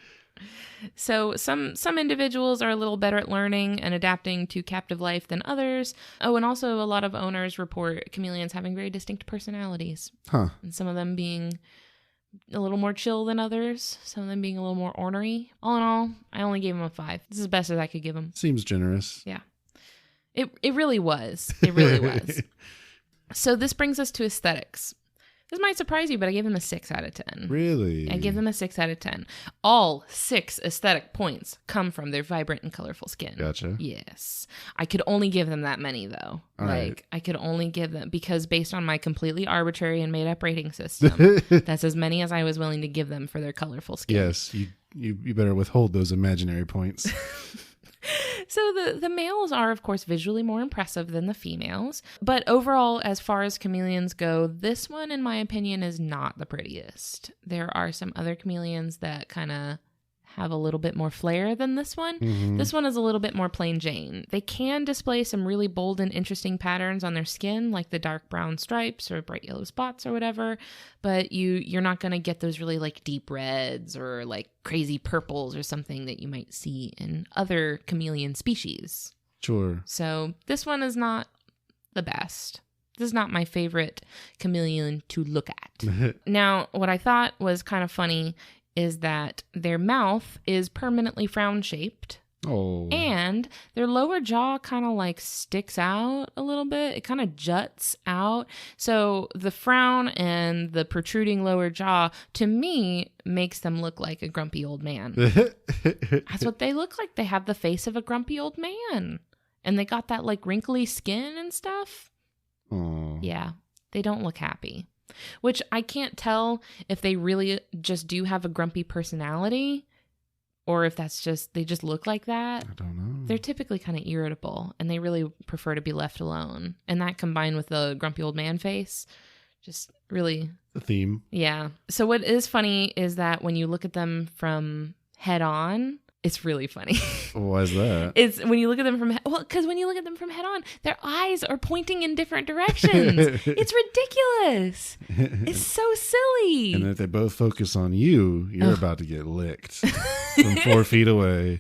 [SPEAKER 2] So some individuals are a little better at learning and adapting to captive life than others. Oh, and also a lot of owners report chameleons having very distinct personalities.
[SPEAKER 1] Huh.
[SPEAKER 2] And some of them being a little more chill than others. Some of them being a little more ornery. All in all, I only gave them a 5. This is the best as I could give them.
[SPEAKER 1] Seems generous.
[SPEAKER 2] Yeah. It really was. It really was. So this brings us to aesthetics. This might surprise you, but I gave them a 6 out of 10.
[SPEAKER 1] Really?
[SPEAKER 2] I give them a 6 out of 10. All 6 aesthetic points come from their vibrant and colorful skin.
[SPEAKER 1] Gotcha.
[SPEAKER 2] Yes. I could only give them that many, though.
[SPEAKER 1] All right.
[SPEAKER 2] I could only give them, because based on my completely arbitrary and made up rating system, that's as many as I was willing to give them for their colorful skin.
[SPEAKER 1] Yes, you better withhold those imaginary points.
[SPEAKER 2] So the males are, of course, visually more impressive than the females. But overall, as far as chameleons go, this one, in my opinion, is not the prettiest. There are some other chameleons that kind of have a little bit more flair than this one.
[SPEAKER 1] Mm-hmm.
[SPEAKER 2] This one is a little bit more plain Jane. They can display some really bold and interesting patterns on their skin, like the dark brown stripes or bright yellow spots or whatever, but you're not going to get those really like deep reds or like crazy purples or something that you might see in other chameleon species.
[SPEAKER 1] Sure.
[SPEAKER 2] So this one is not the best. This is not my favorite chameleon to look at. Now, what I thought was kind of funny is that their mouth is permanently frown-shaped.
[SPEAKER 1] Oh.
[SPEAKER 2] And their lower jaw kind of like sticks out a little bit. It kind of juts out. So the frown and the protruding lower jaw, to me, makes them look like a grumpy old man. That's what they look like. They have the face of a grumpy old man. And they got that like wrinkly skin and stuff.
[SPEAKER 1] Oh.
[SPEAKER 2] Yeah, they don't look happy. Which I can't tell if they really just do have a grumpy personality, or if that's just, they just look like that.
[SPEAKER 1] I don't know.
[SPEAKER 2] They're typically kind of irritable, and they really prefer to be left alone. And that combined with the grumpy old man face, just really...
[SPEAKER 1] The theme.
[SPEAKER 2] Yeah. So what is funny is that when you look at them from head on, it's really funny.
[SPEAKER 1] Why is that?
[SPEAKER 2] It's when you look at them from because when you look at them from head on, their eyes are pointing in different directions. It's ridiculous. It's so silly.
[SPEAKER 1] And if they both focus on you, you're about to get licked from 4 feet away.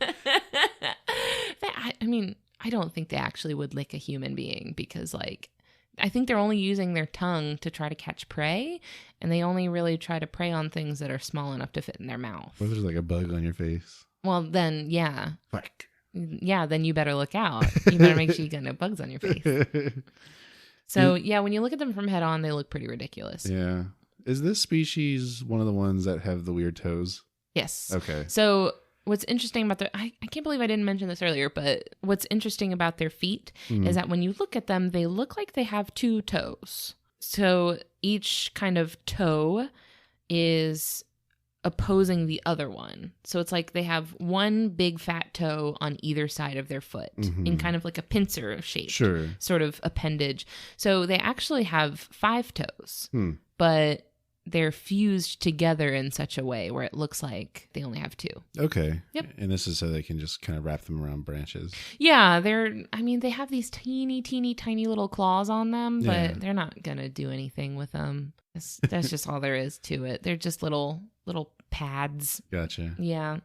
[SPEAKER 2] I mean, I don't think they actually would lick a human being because, like, I think they're only using their tongue to try to catch prey, and they only really try to prey on things that are small enough to fit in their mouth.
[SPEAKER 1] What if there's like a bug on your face?
[SPEAKER 2] Well, then, yeah.
[SPEAKER 1] Fuck.
[SPEAKER 2] Yeah, then you better look out. You better make sure you got no bugs on your face. So, yeah, when you look at them from head on, they look pretty ridiculous.
[SPEAKER 1] Yeah. Is this species one of the ones that have the weird toes?
[SPEAKER 2] Yes.
[SPEAKER 1] Okay.
[SPEAKER 2] So what's interesting about I can't believe I didn't mention this earlier, but what's interesting about their feet is that when you look at them, they look like they have 2 toes. So each kind of toe is opposing the other one. So it's like they have one big fat toe on either side of their foot in kind of like a pincer shape.
[SPEAKER 1] Sure.
[SPEAKER 2] Sort of appendage. So they actually have 5 toes, but they're fused together in such a way where it looks like they only have 2.
[SPEAKER 1] Okay.
[SPEAKER 2] Yep.
[SPEAKER 1] And this is so they can just kind of wrap them around branches.
[SPEAKER 2] Yeah, they have these teeny, tiny little claws on them, but they're not going to do anything with them. That's just all there is to it. They're just little pads.
[SPEAKER 1] Gotcha.
[SPEAKER 2] Yeah.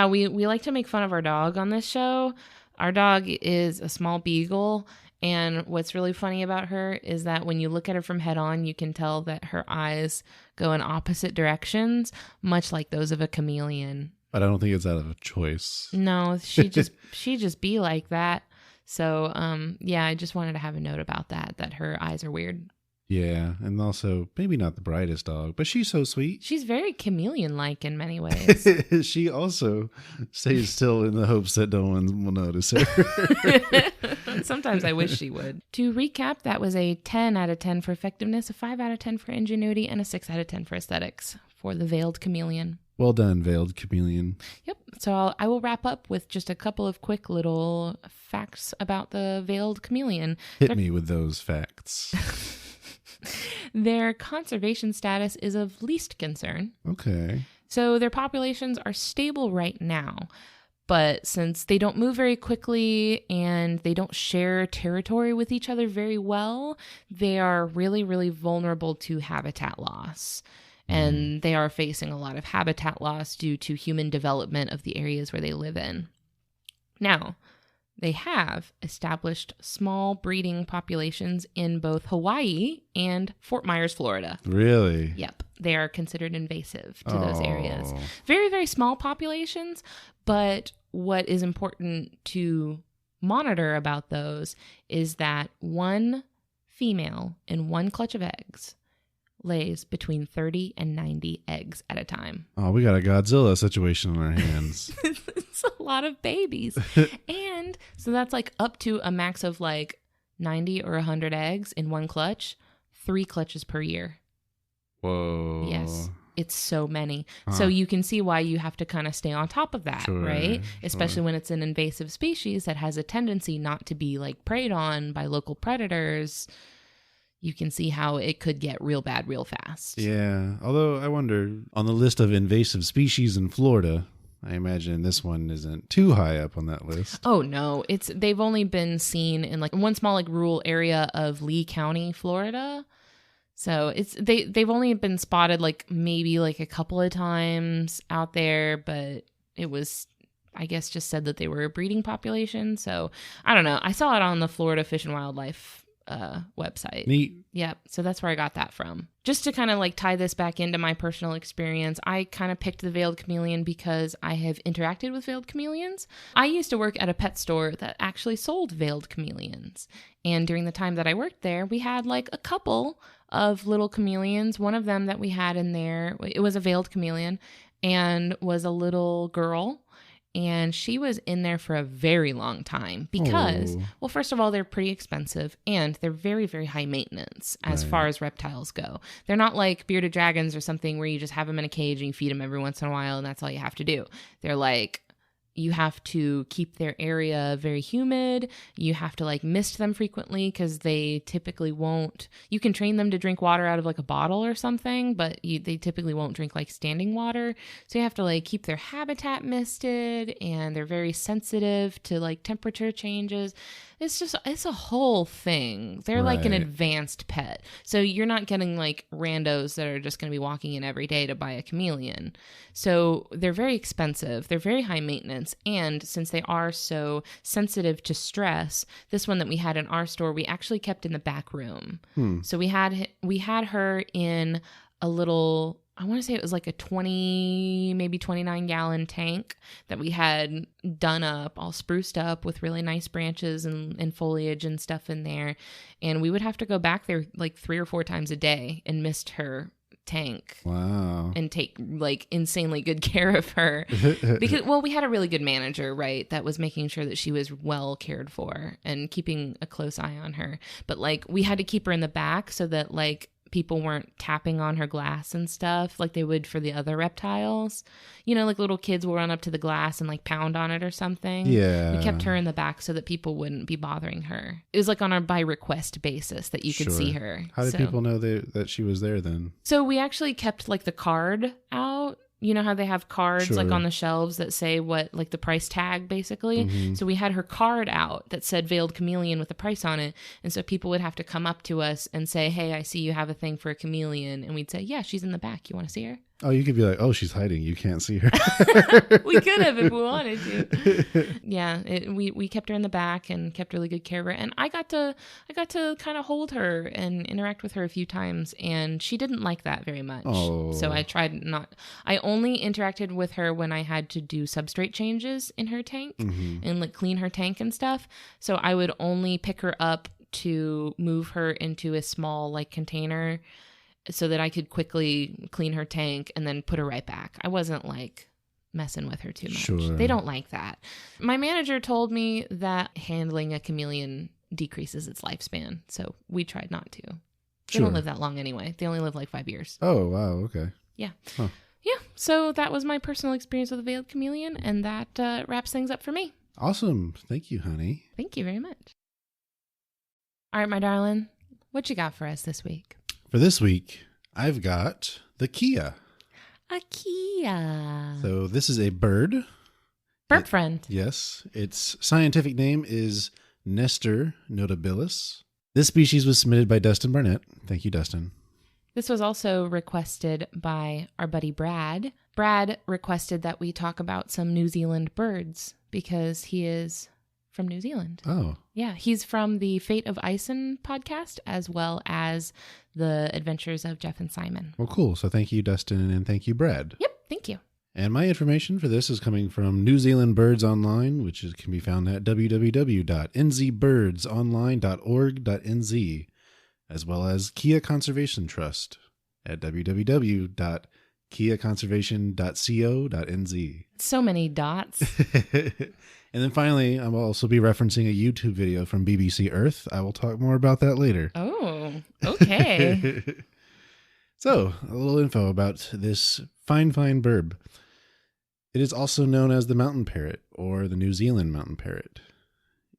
[SPEAKER 2] We like to make fun of our dog on this show. Our dog is a small beagle, and what's really funny about her is that when you look at her from head on, you can tell that her eyes go in opposite directions, much like those of a chameleon.
[SPEAKER 1] But I don't think it's out of a choice.
[SPEAKER 2] No, she just be like that. So, I just wanted to have a note about that her eyes are weird.
[SPEAKER 1] Yeah, and also maybe not the brightest dog, but she's so sweet.
[SPEAKER 2] She's very chameleon-like in many ways.
[SPEAKER 1] She also stays still in the hopes that no one will notice her.
[SPEAKER 2] Sometimes I wish she would. To recap, that was a 10 out of 10 for effectiveness, a 5 out of 10 for ingenuity, and a 6 out of 10 for aesthetics for the veiled chameleon.
[SPEAKER 1] Well done, veiled chameleon.
[SPEAKER 2] Yep. So I will wrap up with just a couple of quick little facts about the veiled chameleon.
[SPEAKER 1] Hit me with those facts.
[SPEAKER 2] Their conservation status is of least concern.
[SPEAKER 1] Okay.
[SPEAKER 2] So their populations are stable right now. But since they don't move very quickly and they don't share territory with each other very well, they are really, really vulnerable to habitat loss. And they are facing a lot of habitat loss due to human development of the areas where they live in. Now, they have established small breeding populations in both Hawaii and Fort Myers, Florida.
[SPEAKER 1] Really?
[SPEAKER 2] Yep. They are considered invasive to those areas. Very, very small populations, but what is important to monitor about those is that one female in one clutch of eggs lays between 30 and 90 eggs at a time.
[SPEAKER 1] Oh, we got a Godzilla situation on our hands.
[SPEAKER 2] It's a lot of babies. And so that's like up to a max of like 90 or 100 eggs in one clutch, 3 clutches per year.
[SPEAKER 1] Whoa.
[SPEAKER 2] Yes. It's so many. So you can see why you have to kind of stay on top of that, right? Especially when it's an invasive species that has a tendency not to be like preyed on by local predators. You can see how it could get real bad real fast.
[SPEAKER 1] Yeah. Although I wonder, on the list of invasive species in Florida, I imagine this one isn't too high up on that list.
[SPEAKER 2] Oh no, they've only been seen in like one small like rural area of Lee County, Florida. So they've only been spotted like maybe like a couple of times out there, but it was, I guess, just said that they were a breeding population. So I don't know. I saw it on the Florida Fish and Wildlife website.
[SPEAKER 1] Neat.
[SPEAKER 2] Yep. So that's where I got that from. Just to kind of like tie this back into my personal experience, I kind of picked the veiled chameleon because I have interacted with veiled chameleons. I used to work at a pet store that actually sold veiled chameleons. And during the time that I worked there, we had like a couple of little chameleons. One of them that we had in there, it was a veiled chameleon and was a little girl. And she was in there for a very long time because, well, first of all, they're pretty expensive and they're very, very high maintenance as far as reptiles go. They're not like bearded dragons or something where you just have them in a cage and you feed them every once in a while and that's all you have to do. They're like, you have to keep their area very humid. You have to like mist them frequently because they typically won't. You can train them to drink water out of like a bottle or something, but they typically won't drink like standing water. So you have to like keep their habitat misted, and they're very sensitive to like temperature changes. It's a whole thing. They're like an advanced pet. So you're not getting like randos that are just going to be walking in every day to buy a chameleon. So they're very expensive. They're very high maintenance. And since they are so sensitive to stress, this one that we had in our store, we actually kept in the back room. So we had her in a little, I want to say it was like a 20, maybe 29 gallon tank that we had done up, all spruced up with really nice branches and foliage and stuff in there. And we would have to go back there like 3 or 4 times a day and mist her tank.
[SPEAKER 1] Wow.
[SPEAKER 2] And take like insanely good care of her because, well, we had a really good manager, right, that was making sure that she was well cared for and keeping a close eye on her. But like we had to keep her in the back so that like people weren't tapping on her glass and stuff like they would for the other reptiles. You know, like little kids will run up to the glass and like pound on it or something.
[SPEAKER 1] Yeah.
[SPEAKER 2] We kept her in the back so that people wouldn't be bothering her. It was like on a by request basis that you could see her.
[SPEAKER 1] How did people know that she was there then?
[SPEAKER 2] So we actually kept like the card out. You know how they have cards like on the shelves that say what, like the price tag basically. So we had her card out that said veiled chameleon with the price on it. And so people would have to come up to us and say, hey, I see you have a thing for a chameleon. And we'd say, yeah, she's in the back. You want to see her?
[SPEAKER 1] Oh, you could be like, oh, she's hiding. You can't see her.
[SPEAKER 2] We could have if we wanted to. Yeah, we kept her in the back and kept really good care of her. And I got to kind of hold her and interact with her a few times, and she didn't like that very much.
[SPEAKER 1] Oh.
[SPEAKER 2] So I tried not. I only interacted with her when I had to do substrate changes in her tank and like clean her tank and stuff. So I would only pick her up to move her into a small like container so that I could quickly clean her tank and then put her right back. I wasn't like messing with her too much.
[SPEAKER 1] Sure.
[SPEAKER 2] They don't like that. My manager told me that handling a chameleon decreases its lifespan, so we tried not to. They don't live that long anyway. They only live like 5 years.
[SPEAKER 1] Oh, wow. Okay.
[SPEAKER 2] Yeah.
[SPEAKER 1] Huh.
[SPEAKER 2] Yeah. So that was my personal experience with the veiled chameleon, and that wraps things up for me.
[SPEAKER 1] Awesome. Thank you, honey.
[SPEAKER 2] Thank you very much. All right, my darling, what you got for us this week?
[SPEAKER 1] For this week, I've got the Kea.
[SPEAKER 2] A Kea.
[SPEAKER 1] So this is a bird.
[SPEAKER 2] Bird friend.
[SPEAKER 1] Yes. Its scientific name is Nestor notabilis. This species was submitted by Dustin Barnett. Thank you, Dustin.
[SPEAKER 2] This was also requested by our buddy Brad. Brad requested that we talk about some New Zealand birds because he is from New Zealand.
[SPEAKER 1] Oh.
[SPEAKER 2] Yeah, he's from the Fate of Ison podcast as well as the Adventures of Jeff and Simon.
[SPEAKER 1] Well, cool. So thank you, Dustin, and thank you, Brad.
[SPEAKER 2] Yep, thank you.
[SPEAKER 1] And my information for this is coming from New Zealand Birds Online, which can be found at www.nzbirdsonline.org.nz, as well as Kea Conservation Trust at www.keaconservation.co.nz.
[SPEAKER 2] So many dots.
[SPEAKER 1] And then finally, I will also be referencing a YouTube video from BBC Earth. I will talk more about that later.
[SPEAKER 2] Oh, okay.
[SPEAKER 1] So, a little info about this fine bird. It is also known as the mountain parrot or the New Zealand mountain parrot.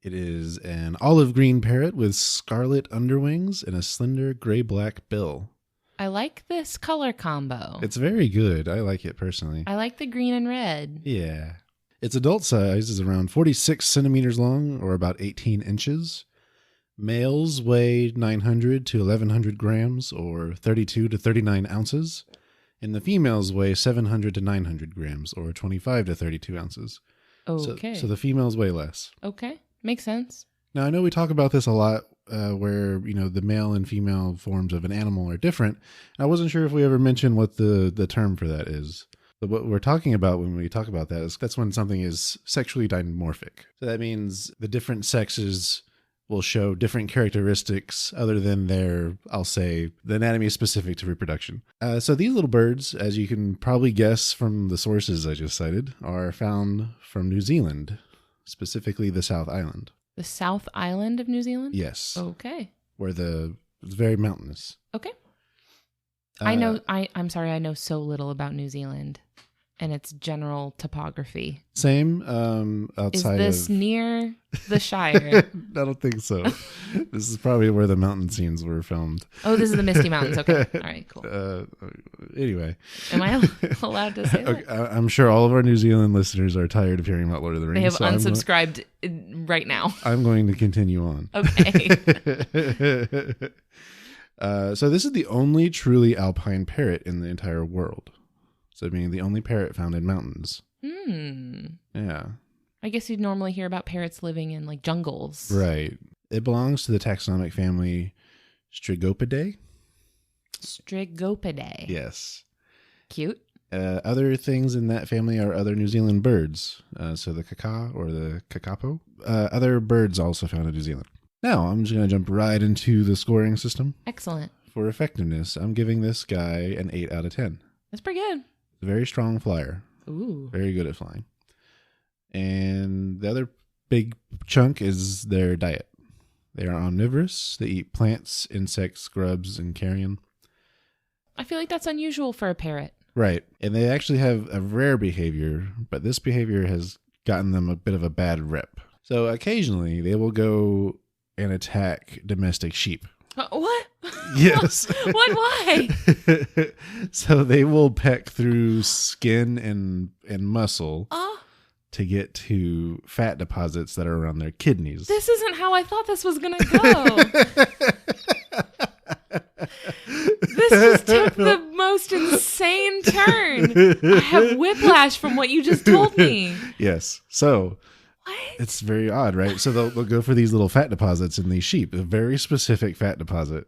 [SPEAKER 1] It is an olive green parrot with scarlet underwings and a slender gray-black bill.
[SPEAKER 2] I like this color combo.
[SPEAKER 1] It's very good. I like it personally.
[SPEAKER 2] I like the green and red.
[SPEAKER 1] Yeah. Its adult size is around 46 centimeters long, or about 18 inches. Males weigh 900 to 1,100 grams, or 32 to 39 ounces. And the females weigh 700 to 900 grams, or 25 to 32 ounces.
[SPEAKER 2] Okay.
[SPEAKER 1] So the females weigh less.
[SPEAKER 2] Okay. Makes sense.
[SPEAKER 1] Now, I know we talk about this a lot where, the male and female forms of an animal are different. I wasn't sure if we ever mentioned what the term for that is. But what we're talking about when we talk about that is that's when something is sexually dimorphic. So that means the different sexes will show different characteristics other than I'll say, the anatomy is specific to reproduction. So these little birds, as you can probably guess from the sources I just cited, are found from New Zealand, specifically the South Island.
[SPEAKER 2] The South Island of New Zealand?
[SPEAKER 1] Yes.
[SPEAKER 2] Okay.
[SPEAKER 1] Where it's very mountainous.
[SPEAKER 2] Okay. I'm sorry, I know so little about New Zealand and its general topography.
[SPEAKER 1] Same. Outside
[SPEAKER 2] Is this near the Shire?
[SPEAKER 1] I don't think so. This is probably where the mountain scenes were filmed.
[SPEAKER 2] Oh, this is the Misty Mountains. Okay. All right, cool.
[SPEAKER 1] Anyway.
[SPEAKER 2] Am I allowed to say that?
[SPEAKER 1] Okay, I'm sure all of our New Zealand listeners are tired of hearing about Lord of the Rings.
[SPEAKER 2] They have unsubscribed right now.
[SPEAKER 1] I'm going to continue on.
[SPEAKER 2] Okay.
[SPEAKER 1] So this is the only truly alpine parrot in the entire world. So meaning the only parrot found in mountains. Yeah.
[SPEAKER 2] I guess you'd normally hear about parrots living in like jungles.
[SPEAKER 1] Right. It belongs to the taxonomic family Strigopidae.
[SPEAKER 2] Strigopidae.
[SPEAKER 1] Yes.
[SPEAKER 2] Cute.
[SPEAKER 1] Other things in that family are other New Zealand birds. So the kaka or the kakapo. Other birds also found in New Zealand. Now, I'm just going to jump right into the scoring system.
[SPEAKER 2] Excellent.
[SPEAKER 1] For effectiveness, I'm giving this guy an 8 out of 10.
[SPEAKER 2] That's pretty good.
[SPEAKER 1] A very strong flyer.
[SPEAKER 2] Ooh.
[SPEAKER 1] Very good at flying. And the other big chunk is their diet. They are omnivorous. They eat plants, insects, grubs, and carrion.
[SPEAKER 2] I feel like that's unusual for a parrot.
[SPEAKER 1] Right. And they actually have a rare behavior, but this behavior has gotten them a bit of a bad rep. So occasionally they will go and attack domestic sheep.
[SPEAKER 2] What?
[SPEAKER 1] Yes.
[SPEAKER 2] What? Why?
[SPEAKER 1] So they will peck through skin and muscle to get to fat deposits that are around their kidneys.
[SPEAKER 2] This isn't how I thought this was going to go. This just took the most insane turn. I have whiplash from what you just told me.
[SPEAKER 1] Yes. So
[SPEAKER 2] what?
[SPEAKER 1] It's very odd, right? So they'll go for these little fat deposits in these sheep, a very specific fat deposit.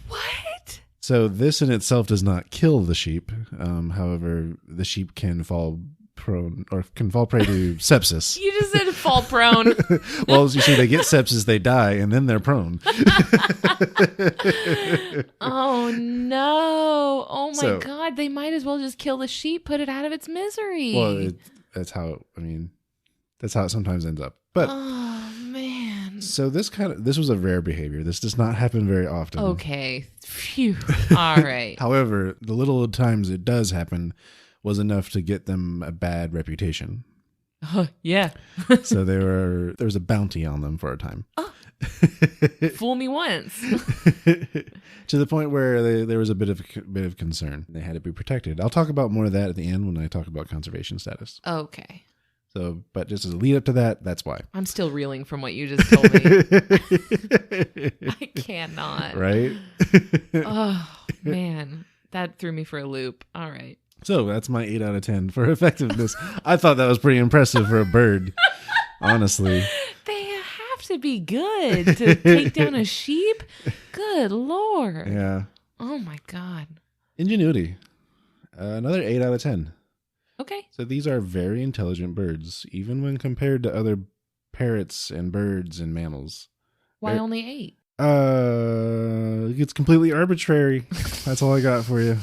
[SPEAKER 2] What?
[SPEAKER 1] So this in itself does not kill the sheep. However, the sheep can fall prone or can fall prey to sepsis.
[SPEAKER 2] You just said fall prone.
[SPEAKER 1] Well, as you see, they get sepsis, they die, and then they're prone.
[SPEAKER 2] Oh, no. Oh, my God. They might as well just kill the sheep, put it out of its misery.
[SPEAKER 1] Well, that's how it sometimes ends up. But
[SPEAKER 2] oh, man.
[SPEAKER 1] So this was a rare behavior. This does not happen very often.
[SPEAKER 2] Okay. Phew. All right.
[SPEAKER 1] However, the little times it does happen was enough to get them a bad reputation.
[SPEAKER 2] Yeah.
[SPEAKER 1] So there was a bounty on them for a time.
[SPEAKER 2] Oh. Fool me once.
[SPEAKER 1] To the point where there was a bit of concern. They had to be protected. I'll talk about more of that at the end when I talk about conservation status.
[SPEAKER 2] Okay.
[SPEAKER 1] So, but just as a lead up to that, that's why.
[SPEAKER 2] I'm still reeling from what you just told me. I cannot.
[SPEAKER 1] Right?
[SPEAKER 2] Oh, man. That threw me for a loop. All right.
[SPEAKER 1] So that's my 8 out of 10 for effectiveness. I thought that was pretty impressive for a bird, honestly.
[SPEAKER 2] They have to be good to take down a sheep. Good Lord.
[SPEAKER 1] Yeah.
[SPEAKER 2] Oh, my God.
[SPEAKER 1] Ingenuity. Another 8 out of 10.
[SPEAKER 2] Okay.
[SPEAKER 1] So these are very intelligent birds, even when compared to other parrots and birds and mammals.
[SPEAKER 2] Why only 8?
[SPEAKER 1] It's completely arbitrary. That's all I got for you.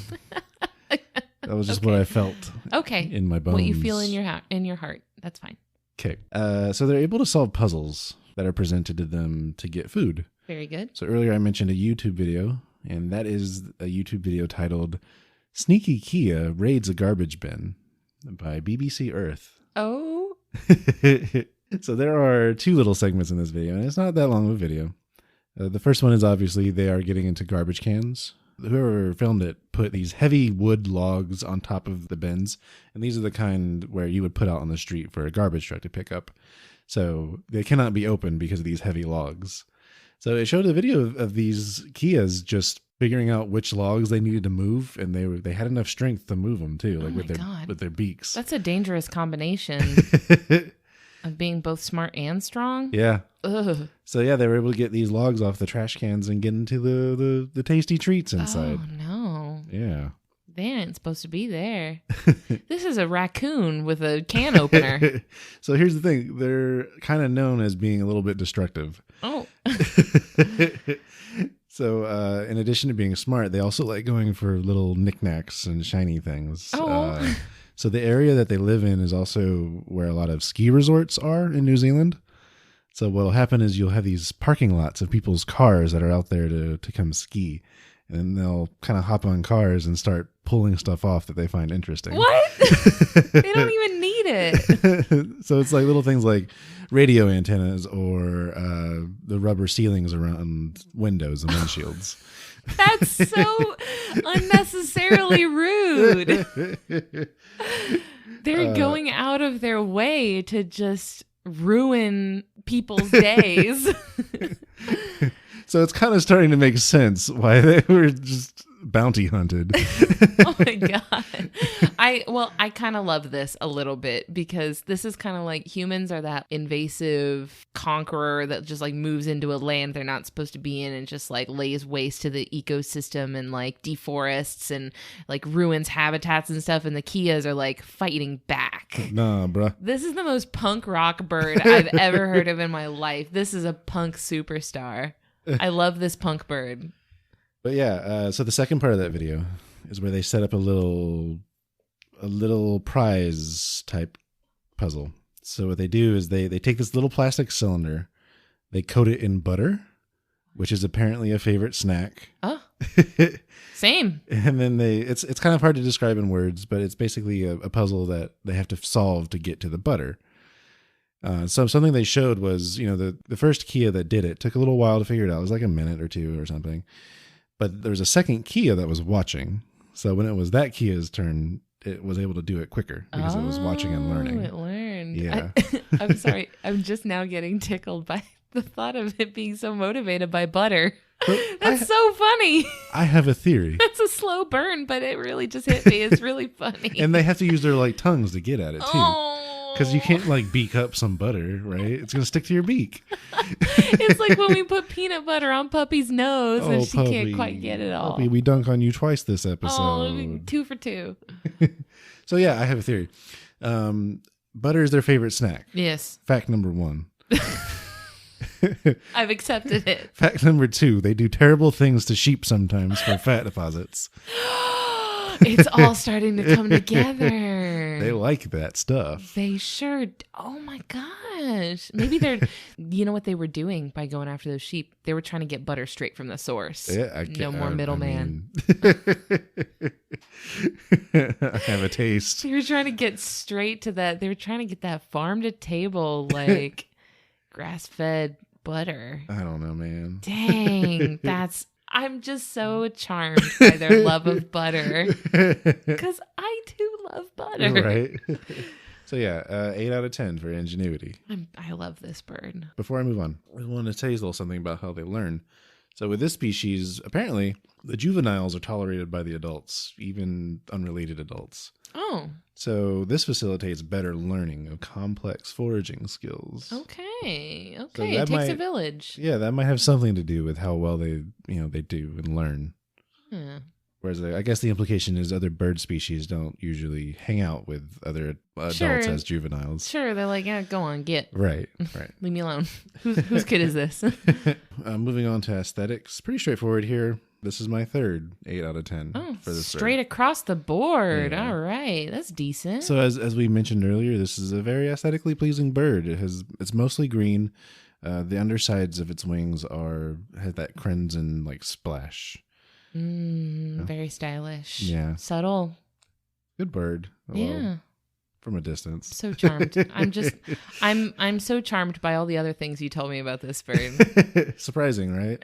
[SPEAKER 1] That was just what I felt.
[SPEAKER 2] Okay.
[SPEAKER 1] In my bones.
[SPEAKER 2] What you feel in your heart. That's fine.
[SPEAKER 1] Okay. So they're able to solve puzzles that are presented to them to get food.
[SPEAKER 2] Very good.
[SPEAKER 1] So earlier I mentioned a YouTube video, and that is a YouTube video titled Sneaky Kea Raids a Garbage Bin by BBC Earth.
[SPEAKER 2] Oh.
[SPEAKER 1] So there are 2 little segments in this video, and it's not that long of a video. The first one is obviously they are getting into garbage cans. Whoever filmed it put these heavy wood logs on top of the bins, and these are the kind where you would put out on the street for a garbage truck to pick up. So they cannot be opened because of these heavy logs. So it showed a video of these Keas just figuring out which logs they needed to move, and they had enough strength to move them too, like with their beaks.
[SPEAKER 2] That's a dangerous combination. Of being both smart and strong?
[SPEAKER 1] Yeah.
[SPEAKER 2] Ugh.
[SPEAKER 1] So yeah, they were able to get these logs off the trash cans and get into the tasty treats inside.
[SPEAKER 2] Oh, no.
[SPEAKER 1] Yeah.
[SPEAKER 2] They ain't supposed to be there. This is a raccoon with a can opener.
[SPEAKER 1] So here's the thing. They're kind of known as being a little bit destructive.
[SPEAKER 2] Oh.
[SPEAKER 1] So in addition to being smart, they also like going for little knickknacks and shiny things.
[SPEAKER 2] Oh.
[SPEAKER 1] So the area that they live in is also where a lot of ski resorts are in New Zealand. So what'll happen is you'll have these parking lots of people's cars that are out there to come ski. And then they'll kind of hop on cars and start pulling stuff off that they find interesting.
[SPEAKER 2] What? They don't even need it.
[SPEAKER 1] So it's like little things like radio antennas or the rubber ceilings around windows and windshields.
[SPEAKER 2] That's so unnecessarily rude. They're going out of their way to just ruin people's days.
[SPEAKER 1] So it's kind of starting to make sense why they were just bounty hunted.
[SPEAKER 2] Oh my God. I kind of love this a little bit because this is kind of like humans are that invasive conqueror that just like moves into a land they're not supposed to be in and just like lays waste to the ecosystem and like deforests and like ruins habitats and stuff. And the Keas are like fighting back.
[SPEAKER 1] Nah, bruh.
[SPEAKER 2] This is the most punk rock bird I've ever heard of in my life. This is a punk superstar. I love this punk bird.
[SPEAKER 1] But yeah, so the second part of that video is where they set up a little prize type puzzle. So what they do is they take this little plastic cylinder, they coat it in butter, which is apparently a favorite snack.
[SPEAKER 2] Oh, same.
[SPEAKER 1] And then it's kind of hard to describe in words, but it's basically a puzzle that they have to solve to get to the butter. So something they showed was, the first Kea that did it took a little while to figure it out. It was like a minute or two or something. But there was a second Kea that was watching. So when it was that Kea's turn, it was able to do it quicker because it was watching and learning.
[SPEAKER 2] It learned.
[SPEAKER 1] Yeah.
[SPEAKER 2] I'm sorry. I'm just now getting tickled by the thought of it being so motivated by butter. That's so funny.
[SPEAKER 1] I have a theory.
[SPEAKER 2] It's a slow burn, but it really just hit me. It's really funny.
[SPEAKER 1] And they have to use their tongues to get at it too.
[SPEAKER 2] Oh.
[SPEAKER 1] Because you can't beak up some butter, right? It's going to stick to your beak.
[SPEAKER 2] It's like when we put peanut butter on Puppy's nose and she can't quite get it all.
[SPEAKER 1] Puppy, we dunk on you twice this episode.
[SPEAKER 2] Oh, 2 for 2.
[SPEAKER 1] So yeah, I have a theory. Butter is their favorite snack.
[SPEAKER 2] Yes.
[SPEAKER 1] Fact number 1.
[SPEAKER 2] I've accepted it.
[SPEAKER 1] Fact number 2, they do terrible things to sheep sometimes for fat deposits.
[SPEAKER 2] It's all starting to come together.
[SPEAKER 1] They like that stuff.
[SPEAKER 2] They sure. Oh my gosh. Maybe they're, you know what they were doing by going after those sheep? They were trying to get butter straight from the source.
[SPEAKER 1] Yeah,
[SPEAKER 2] no more middleman.
[SPEAKER 1] I have a taste.
[SPEAKER 2] They were trying to get straight to that. They were trying to get that farm to table, grass-fed butter.
[SPEAKER 1] I don't know, man.
[SPEAKER 2] Dang, I'm just so charmed by their love of butter because I too love butter.
[SPEAKER 1] Right. So yeah, 8 out of 10 for ingenuity.
[SPEAKER 2] I love this bird.
[SPEAKER 1] Before I move on, I wanted to tell you a little something about how they learn. So with this species, apparently the juveniles are tolerated by the adults, even unrelated adults.
[SPEAKER 2] Oh.
[SPEAKER 1] So this facilitates better learning of complex foraging skills.
[SPEAKER 2] Okay.
[SPEAKER 1] So
[SPEAKER 2] It takes a village.
[SPEAKER 1] Yeah, that might have something to do with how well they do and learn.
[SPEAKER 2] Yeah.
[SPEAKER 1] Whereas I guess the implication is other bird species don't usually hang out with other adults as juveniles.
[SPEAKER 2] Sure, they're like, yeah, go on, get.
[SPEAKER 1] Right.
[SPEAKER 2] Leave me alone. Whose kid is this?
[SPEAKER 1] Moving on to aesthetics. Pretty straightforward here. This is my third 8 out of 10 for this
[SPEAKER 2] straight
[SPEAKER 1] bird.
[SPEAKER 2] Across the board.
[SPEAKER 1] Yeah.
[SPEAKER 2] All right, that's decent.
[SPEAKER 1] So as we mentioned earlier, this is a very aesthetically pleasing bird. It's mostly green. The undersides of its wings have that crimson splash.
[SPEAKER 2] Very stylish.
[SPEAKER 1] Yeah.
[SPEAKER 2] Subtle.
[SPEAKER 1] Good bird.
[SPEAKER 2] Yeah.
[SPEAKER 1] From a distance.
[SPEAKER 2] So charmed. I'm so charmed by all the other things you told me about this bird.
[SPEAKER 1] Surprising, right?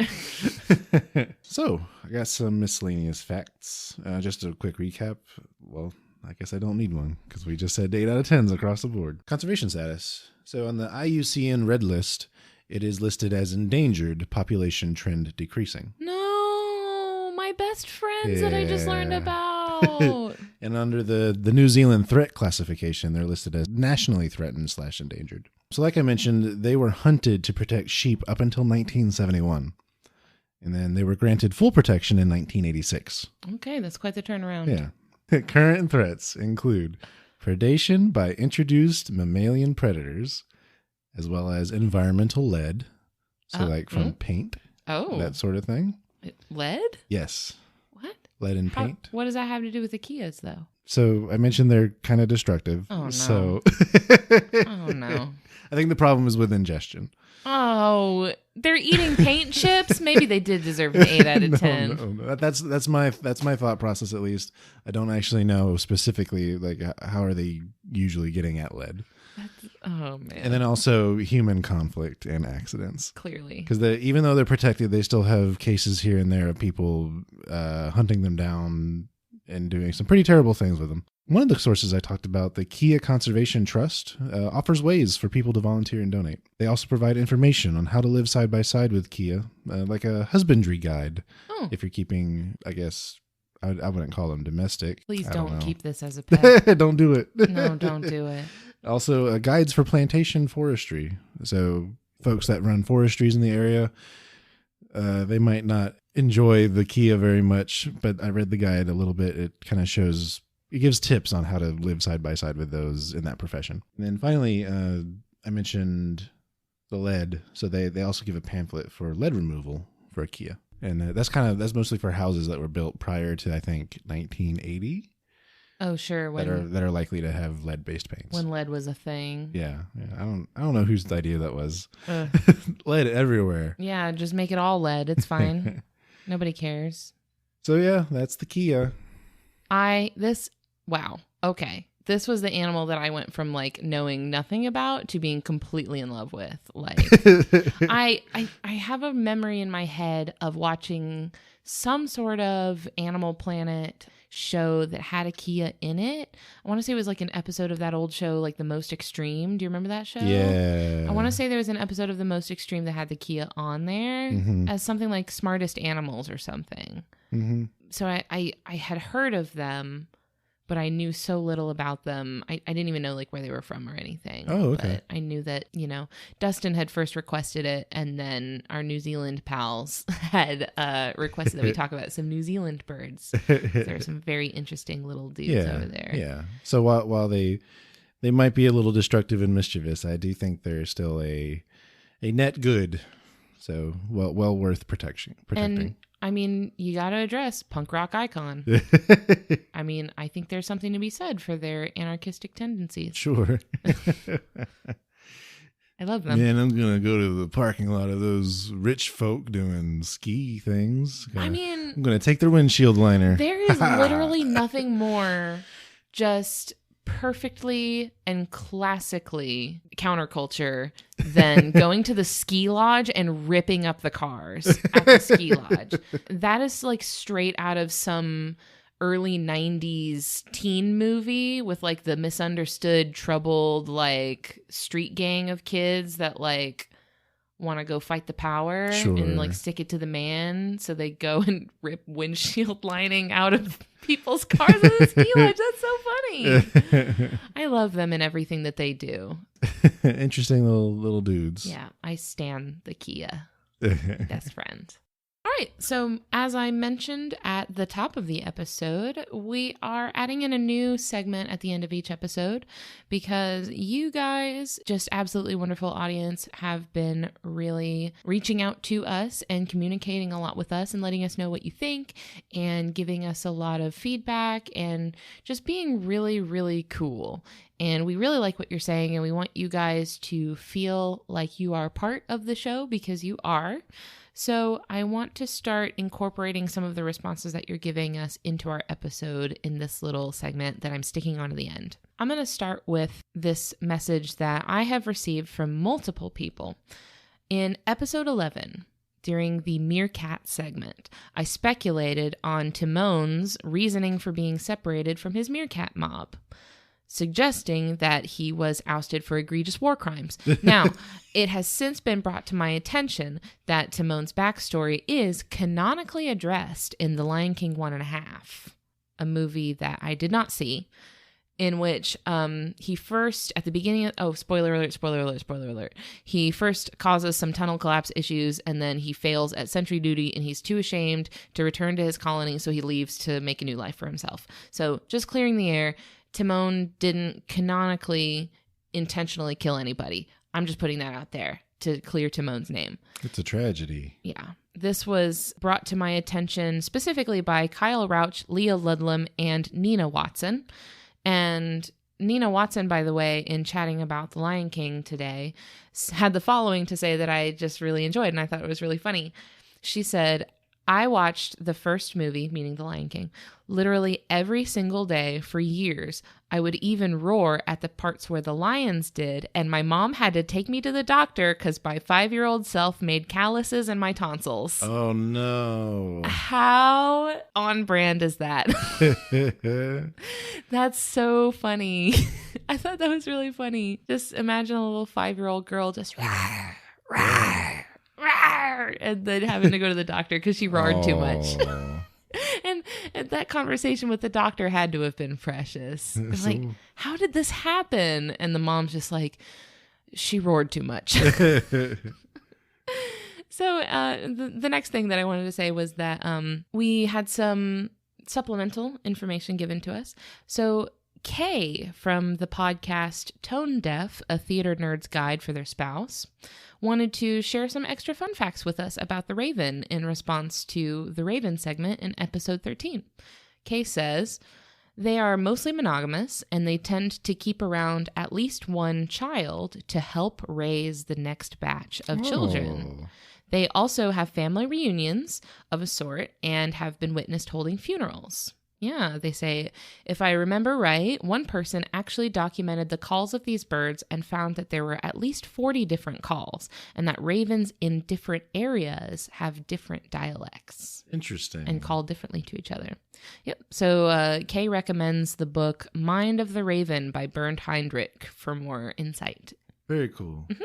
[SPEAKER 1] So, I got some miscellaneous facts. Just a quick recap. Well, I guess I don't need one because we just said 8 out of 10s across the board. Conservation status. So on the IUCN Red List, it is listed as endangered, population trend decreasing.
[SPEAKER 2] No, my best friends that I just learned about.
[SPEAKER 1] And under the New Zealand threat classification, they're listed as nationally threatened / endangered. So like I mentioned, they were hunted to protect sheep up until 1971. And then they were granted full protection in 1986.
[SPEAKER 2] Okay, that's quite the turnaround.
[SPEAKER 1] Yeah. Current threats include predation by introduced mammalian predators, as well as environmental lead. So like from paint.
[SPEAKER 2] Oh.
[SPEAKER 1] That sort of thing.
[SPEAKER 2] Lead?
[SPEAKER 1] Yes.
[SPEAKER 2] What?
[SPEAKER 1] Lead in paint.
[SPEAKER 2] What does that have to do with the Keas, though?
[SPEAKER 1] So I mentioned they're kind of destructive.
[SPEAKER 2] Oh, no.
[SPEAKER 1] So
[SPEAKER 2] Oh, no.
[SPEAKER 1] I think the problem is with ingestion.
[SPEAKER 2] Oh, they're eating paint chips? Maybe they did deserve an 8 out of 10.
[SPEAKER 1] No. That's my thought process, at least. I don't actually know specifically, like, how are they usually getting at lead.
[SPEAKER 2] Oh, man.
[SPEAKER 1] And then also human conflict and accidents.
[SPEAKER 2] Clearly.
[SPEAKER 1] Because even though they're protected, they still have cases here and there of people hunting them down and doing some pretty terrible things with them. One of the sources I talked about, the Kea Conservation Trust, offers ways for people to volunteer and donate. They also provide information on how to live side by side with Kea, like a husbandry guide. Oh. If you're keeping, I guess, I wouldn't call them domestic.
[SPEAKER 2] Please don't keep this as a pet.
[SPEAKER 1] Don't do it.
[SPEAKER 2] No, don't do it.
[SPEAKER 1] Also, guides for plantation forestry. So folks that run forestries in the area, they might not enjoy the Kea very much, but I read the guide a little bit. It kind of shows... It gives tips on how to live side by side with those in that profession. And then finally, I mentioned the lead. So they also give a pamphlet for lead removal for a Kea. And that's mostly for houses that were built prior to, I think, 1980.
[SPEAKER 2] Oh, sure.
[SPEAKER 1] That are likely to have lead-based paints.
[SPEAKER 2] When lead was a thing.
[SPEAKER 1] Yeah. I don't know whose idea that was. Lead everywhere.
[SPEAKER 2] Yeah, just make it all lead. It's fine. Nobody cares.
[SPEAKER 1] So yeah, that's the Kea.
[SPEAKER 2] Wow. Okay. This was the animal that I went from like knowing nothing about to being completely in love with. Like I have a memory in my head of watching some sort of Animal Planet show that had a Kea in it. I want to say it was like an episode of that old show, like The Most Extreme. Do you remember that show?
[SPEAKER 1] Yeah.
[SPEAKER 2] I want to say there was an episode of The Most Extreme that had the Kea on there as something like Smartest Animals or something. Mm-hmm. So I had heard of them, but I knew so little about them. I didn't even know like where they were from or anything.
[SPEAKER 1] Oh, okay.
[SPEAKER 2] But I knew that, Dustin had first requested it, and then our New Zealand pals had requested that we talk about some New Zealand birds. There are some very interesting little dudes over there.
[SPEAKER 1] Yeah. So while they might be a little destructive and mischievous, I do think they're still a net good. So well worth protecting.
[SPEAKER 2] And I mean, you got to address punk rock icon. I mean, I think there's something to be said for their anarchistic tendencies.
[SPEAKER 1] Sure.
[SPEAKER 2] I love them.
[SPEAKER 1] Man, I'm going to go to the parking lot of those rich folk doing ski things. I'm going to take their windshield liner.
[SPEAKER 2] There is literally nothing more just perfectly and classically counterculture than going to the ski lodge and ripping up the cars at the ski lodge. That is like straight out of some early 90s teen movie with like the misunderstood, troubled like street gang of kids that like want to go fight the power and like stick it to the man. So they go and rip windshield lining out of people's cars at the ski lodge. That's so funny. I love them and everything that they do.
[SPEAKER 1] Interesting little dudes.
[SPEAKER 2] Yeah, I stan the Kea. Best friend. All right, so as I mentioned at the top of the episode, we are adding in a new segment at the end of each episode because you guys, just absolutely wonderful audience, have been really reaching out to us and communicating a lot with us and letting us know what you think and giving us a lot of feedback and just being really, really cool. And we really like what you're saying, and we want you guys to feel like you are part of the show because you are. So I want to start incorporating some of the responses that you're giving us into our episode in this little segment that I'm sticking on to the end. I'm going to start with this message that I have received from multiple people. In episode 11, during the meerkat segment, I speculated on Timon's reasoning for being separated from his meerkat mob, suggesting that he was ousted for egregious war crimes. Now, it has since been brought to my attention that Timon's backstory is canonically addressed in The Lion King 1.5, a movie that I did not see. in which he first, at the beginning of, spoiler alert. He first causes some tunnel collapse issues, and then he fails at sentry duty, and he's too ashamed to return to his colony, so he leaves to make a new life for himself. So just clearing the air, Timon didn't canonically intentionally kill anybody. I'm just putting that out there to clear Timon's name.
[SPEAKER 1] It's a tragedy.
[SPEAKER 2] Yeah. This was brought to my attention specifically by Kyle Rauch, Leah Ludlam, and Nina Watson. And Nina Watson, by the way, in chatting about The Lion King today, had the following to say that I just really enjoyed, and I thought it was really funny. She said, I watched the first movie, meaning The Lion King, literally every single day for years. I would even roar at the parts where the lions did, and my mom had to take me to the doctor because my 5-year-old self made calluses in my tonsils.
[SPEAKER 1] Oh, no.
[SPEAKER 2] How on brand is that? That's so funny. I thought that was really funny. Just imagine a little 5-year-old girl just rawr, rawr, rawr, and then having to go to the doctor because she roared too much. And that conversation with the doctor had to have been precious. Like, how did this happen? And the mom's just like, she roared too much. So the next thing that I wanted to say was that we had some supplemental information given to us. So Kay from the podcast Tone Deaf, a theater nerd's guide for their spouse, wanted to share some extra fun facts with us about the Raven in response to the Raven segment in episode 13. Kay says, they are mostly monogamous and they tend to keep around at least one child to help raise the next batch of children. They also have family reunions of a sort and have been witnessed holding funerals. Yeah, they say, if I remember right, one person actually documented the calls of these birds and found that there were at least 40 different calls, and that ravens in different areas have different dialects.
[SPEAKER 1] Interesting.
[SPEAKER 2] And call differently to each other. Yep. So Kay recommends the book Mind of the Raven by Bernd Heinrich for more insight.
[SPEAKER 1] Very cool.
[SPEAKER 2] Mm-hmm.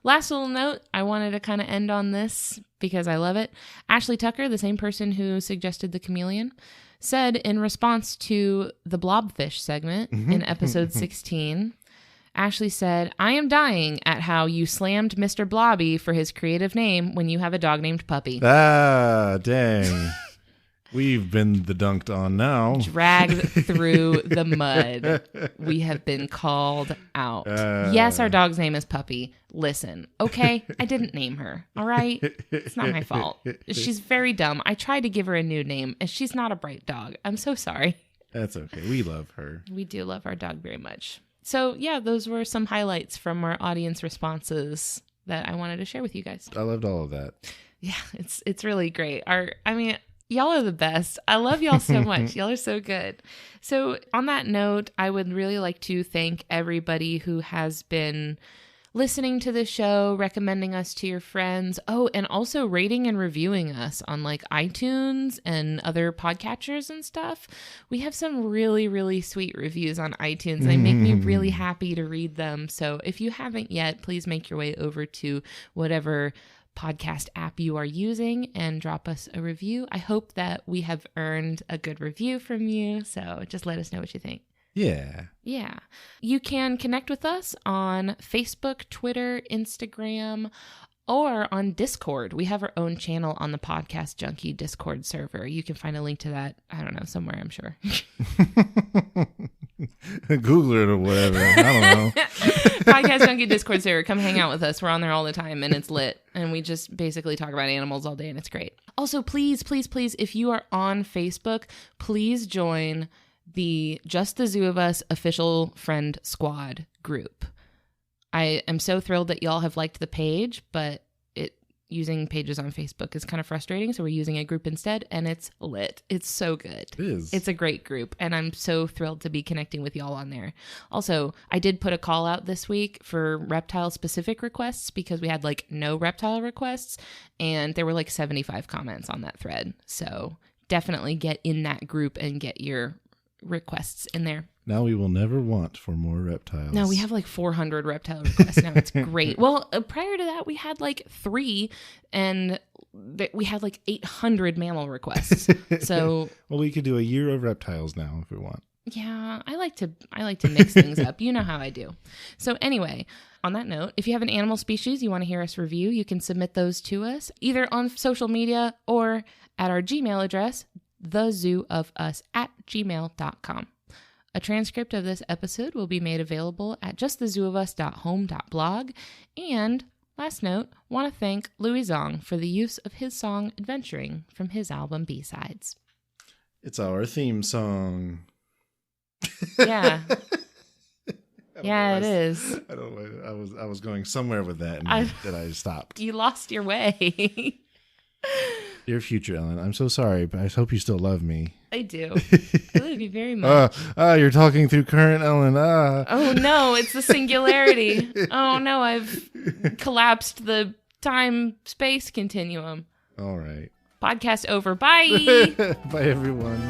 [SPEAKER 2] Last little note, I wanted to kind of end on this because I love it. Ashley Tucker, the same person who suggested the chameleon, said in response to the blobfish segment in episode 16, Ashley said, I am dying at how you slammed Mr. Blobby for his creative name when you have a dog named Puppy.
[SPEAKER 1] Ah, dang. We've been the dunked on now.
[SPEAKER 2] Dragged through the mud. We have been called out. Yes, our dog's name is Puppy. Listen, okay? I didn't name her, all right? It's not my fault. She's very dumb. I tried to give her a new name, and she's not a bright dog. I'm so sorry.
[SPEAKER 1] That's okay. We love her.
[SPEAKER 2] We do love our dog very much. So, yeah, those were some highlights from our audience responses that I wanted to share with you guys.
[SPEAKER 1] I loved all of that.
[SPEAKER 2] Yeah, it's really great. Y'all are the best. I love y'all so much. Y'all are so good. So on that note, I would really like to thank everybody who has been listening to the show, recommending us to your friends. Oh, and also rating and reviewing us on like iTunes and other podcatchers and stuff. We have some really, really sweet reviews on iTunes. They make me really happy to read them. So if you haven't yet, please make your way over to whatever podcast app you are using and drop us a review. I hope that we have earned a good review from you. So just let us know what you think.
[SPEAKER 1] Yeah.
[SPEAKER 2] Yeah. You can connect with us on Facebook, Twitter, Instagram, or on Discord. We have our own channel on the Podcast Junkie Discord server. You can find a link to that, I don't know, somewhere, I'm sure.
[SPEAKER 1] Google it or whatever. I don't know.
[SPEAKER 2] Podcast Junkie Discord server. Come hang out with us. We're on there all the time and it's lit. And we just basically talk about animals all day and it's great. Also, please, please, please, if you are on Facebook, please join the Just the Zoo of Us official friend squad group. I am so thrilled that y'all have liked the page, but using pages on Facebook is kind of frustrating. So we're using a group instead and it's lit. It's so good.
[SPEAKER 1] It is.
[SPEAKER 2] It's a great group and I'm so thrilled to be connecting with y'all on there. Also, I did put a call out this week for reptile specific requests because we had like no reptile requests and there were like 75 comments on that thread. So definitely get in that group and get your requests in there.
[SPEAKER 1] Now we will never want for more reptiles.
[SPEAKER 2] No, we have like 400 reptile requests now. It's great. Well, prior to that, we had like 3 and we had like 800 mammal requests. So,
[SPEAKER 1] well, we could do a year of reptiles now if we want.
[SPEAKER 2] Yeah, I like to mix things up. You know how I do. So anyway, on that note, if you have an animal species you want to hear us review, you can submit those to us either on social media or at our Gmail address, thezooofus@gmail.com. A transcript of this episode will be made available at justhezooofus.home.blog. And last note, want to thank Louis Zong for the use of his song Adventuring from his album B-Sides.
[SPEAKER 1] It's our theme song.
[SPEAKER 2] Yeah. Yeah, it is.
[SPEAKER 1] I don't know. I was going somewhere with that, and I stopped. You
[SPEAKER 2] lost your way.
[SPEAKER 1] Dear future Ellen, I'm so sorry, but I hope you still love me.
[SPEAKER 2] I do. I love you very much.
[SPEAKER 1] You're talking through current Ellen.
[SPEAKER 2] Oh no, it's the singularity. Oh no, I've collapsed the time-space continuum.
[SPEAKER 1] All right.
[SPEAKER 2] Podcast over. Bye.
[SPEAKER 1] Bye, everyone.